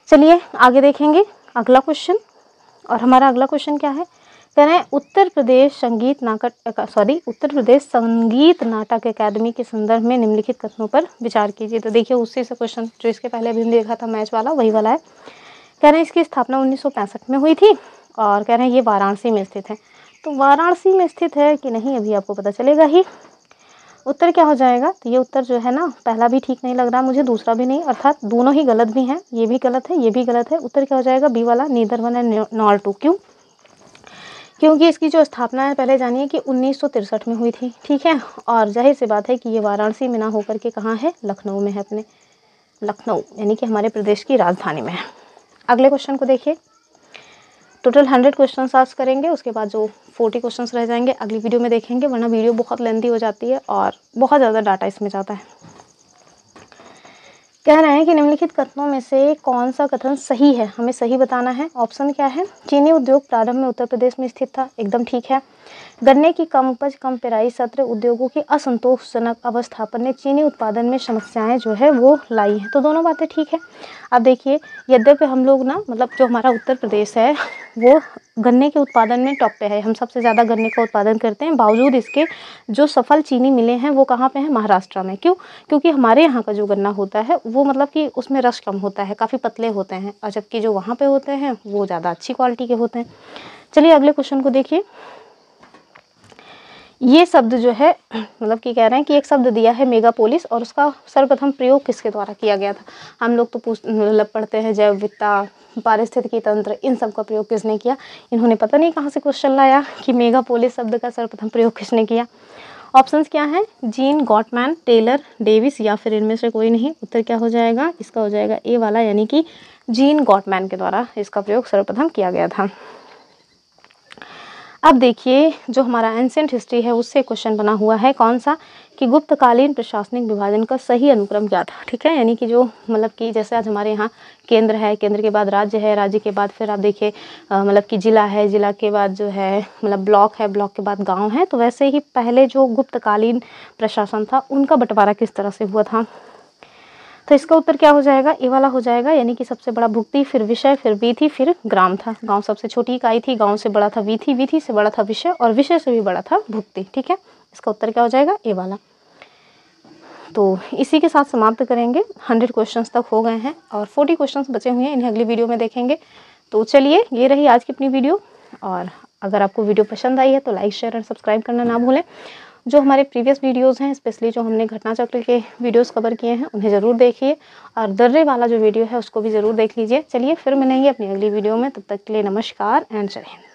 Speaker 1: चलिए आगे देखेंगे अगला क्वेश्चन। और हमारा अगला क्वेश्चन क्या है? कह रहे हैं उत्तर प्रदेश संगीत नाटक अकादमी के संदर्भ में निम्नलिखित कथनों पर विचार कीजिए। तो देखिए उसी से क्वेश्चन जो इसके पहले अभी हमने देखा था मैच वाला, वही वाला है। कह रहे हैं इसकी स्थापना 1965 में हुई थी, और कह रहे हैं ये वाराणसी में स्थित है। तो वाराणसी में स्थित है कि नहीं अभी आपको पता चलेगा ही। उत्तर क्या हो जाएगा? तो ये उत्तर जो है ना पहला भी ठीक नहीं लग रहा मुझे, दूसरा भी नहीं, अर्थात दोनों ही गलत भी हैं। ये भी गलत है, ये भी गलत है। उत्तर क्या हो जाएगा? बी वाला, नीदर 1 एंड नॉर 2। क्यों? क्योंकि इसकी जो स्थापना है पहले जानिए कि 1963 में हुई थी, ठीक है। और जाहिर सी बात है कि ये वाराणसी में ना होकर के कहाँ है? लखनऊ में है, अपने लखनऊ यानी कि हमारे प्रदेश की राजधानी में है। अगले क्वेश्चन को देखिए। टोटल 100 क्वेश्चन आस्क करेंगे, उसके बाद जो 40 क्वेश्चन रह जाएंगे अगली वीडियो में देखेंगे, वरना वीडियो बहुत लेंथी हो जाती है और बहुत ज़्यादा डाटा इसमें जाता है। कह रहे हैं कि निम्नलिखित कथनों में से कौन सा कथन सही है, हमें सही बताना है। ऑप्शन क्या है, चीनी उद्योग प्रारंभ में उत्तर प्रदेश में स्थित था, एकदम ठीक है। गन्ने की कम उपज कम पेराई सत्र उद्योगों की असंतोषजनक अवस्थापन ने चीनी उत्पादन में समस्याएं जो है वो लाई हैं, तो दोनों बातें ठीक है। अब देखिए, यद्यपि हम लोग ना मतलब जो हमारा उत्तर प्रदेश है वो गन्ने के उत्पादन में टॉप पे है, हम सबसे ज़्यादा गन्ने का उत्पादन करते हैं, बावजूद इसके जो सफल चीनी मिलें हैं वो कहाँ पे हैं, महाराष्ट्र में। क्यों? क्योंकि हमारे यहाँ का जो गन्ना होता है वो मतलब कि उसमें रस कम होता है, काफ़ी पतले होते हैं, और जबकि जो वहाँ पे होते हैं वो ज़्यादा अच्छी क्वालिटी के होते हैं। चलिए अगले क्वेश्चन को देखिए। ये शब्द जो है मतलब कि कह रहे हैं कि एक शब्द दिया है मेगापोलिस, और उसका सर्वप्रथम प्रयोग किसके द्वारा किया गया था। हम लोग तो मतलब पढ़ते हैं जैव विविधता, पारिस्थितिकी तंत्र, इन सब का प्रयोग किसने किया। इन्होंने पता नहीं कहाँ से क्वेश्चन लाया कि मेगापोलिस शब्द का सर्वप्रथम प्रयोग किसने किया। ऑप्शंस क्या हैं, जीन गॉटमैन, टेलर, डेविस, या फिर इनमें से कोई नहीं। उत्तर क्या हो जाएगा, इसका हो जाएगा ए वाला, यानी कि जीन गॉटमैन के द्वारा इसका प्रयोग सर्वप्रथम किया गया था। अब देखिए, जो हमारा एंशिएंट हिस्ट्री है उससे क्वेश्चन बना हुआ है, कौन सा, कि गुप्तकालीन प्रशासनिक विभाजन का सही अनुक्रम क्या था। ठीक है, यानी कि जो मतलब कि जैसे आज हमारे यहाँ केंद्र है, केंद्र के बाद राज्य है, राज्य के बाद फिर आप देखिए मतलब कि जिला है, जिला के बाद जो है मतलब ब्लॉक है, ब्लॉक के बाद गांव है, तो वैसे ही पहले जो गुप्तकालीन प्रशासन था उनका बंटवारा किस तरह से हुआ था। तो इसका उत्तर क्या हो जाएगा, ए वाला हो जाएगा, यानी कि सबसे बड़ा भुक्ति, फिर विषय, फिर वीथी, फिर ग्राम था। गांव सबसे छोटी इकाई थी, गांव से बड़ा था वीथी, वीथी से बड़ा था विषय, और विषय से भी बड़ा था भुक्ति। ठीक है, इसका उत्तर क्या हो जाएगा, ए वाला। तो इसी के साथ समाप्त करेंगे। 100 क्वेश्चंस तक हो गए हैं और 40 क्वेश्चंस बचे हुए हैं, इन्हें अगली वीडियो में देखेंगे। तो चलिए, ये रही आज की अपनी वीडियो, और अगर आपको वीडियो पसंद आई है तो लाइक, शेयर और सब्सक्राइब करना ना भूलें। जो हमारे प्रीवियस वीडियोस हैं, स्पेशली जो हमने घटना चक्र के वीडियोस कवर किए हैं, उन्हें ज़रूर देखिए, और दर्रे वाला जो वीडियो है उसको भी ज़रूर देख लीजिए। चलिए फिर मिलेंगे अपनी अगली वीडियो में, तब तक के लिए नमस्कार एंड जय हिंद।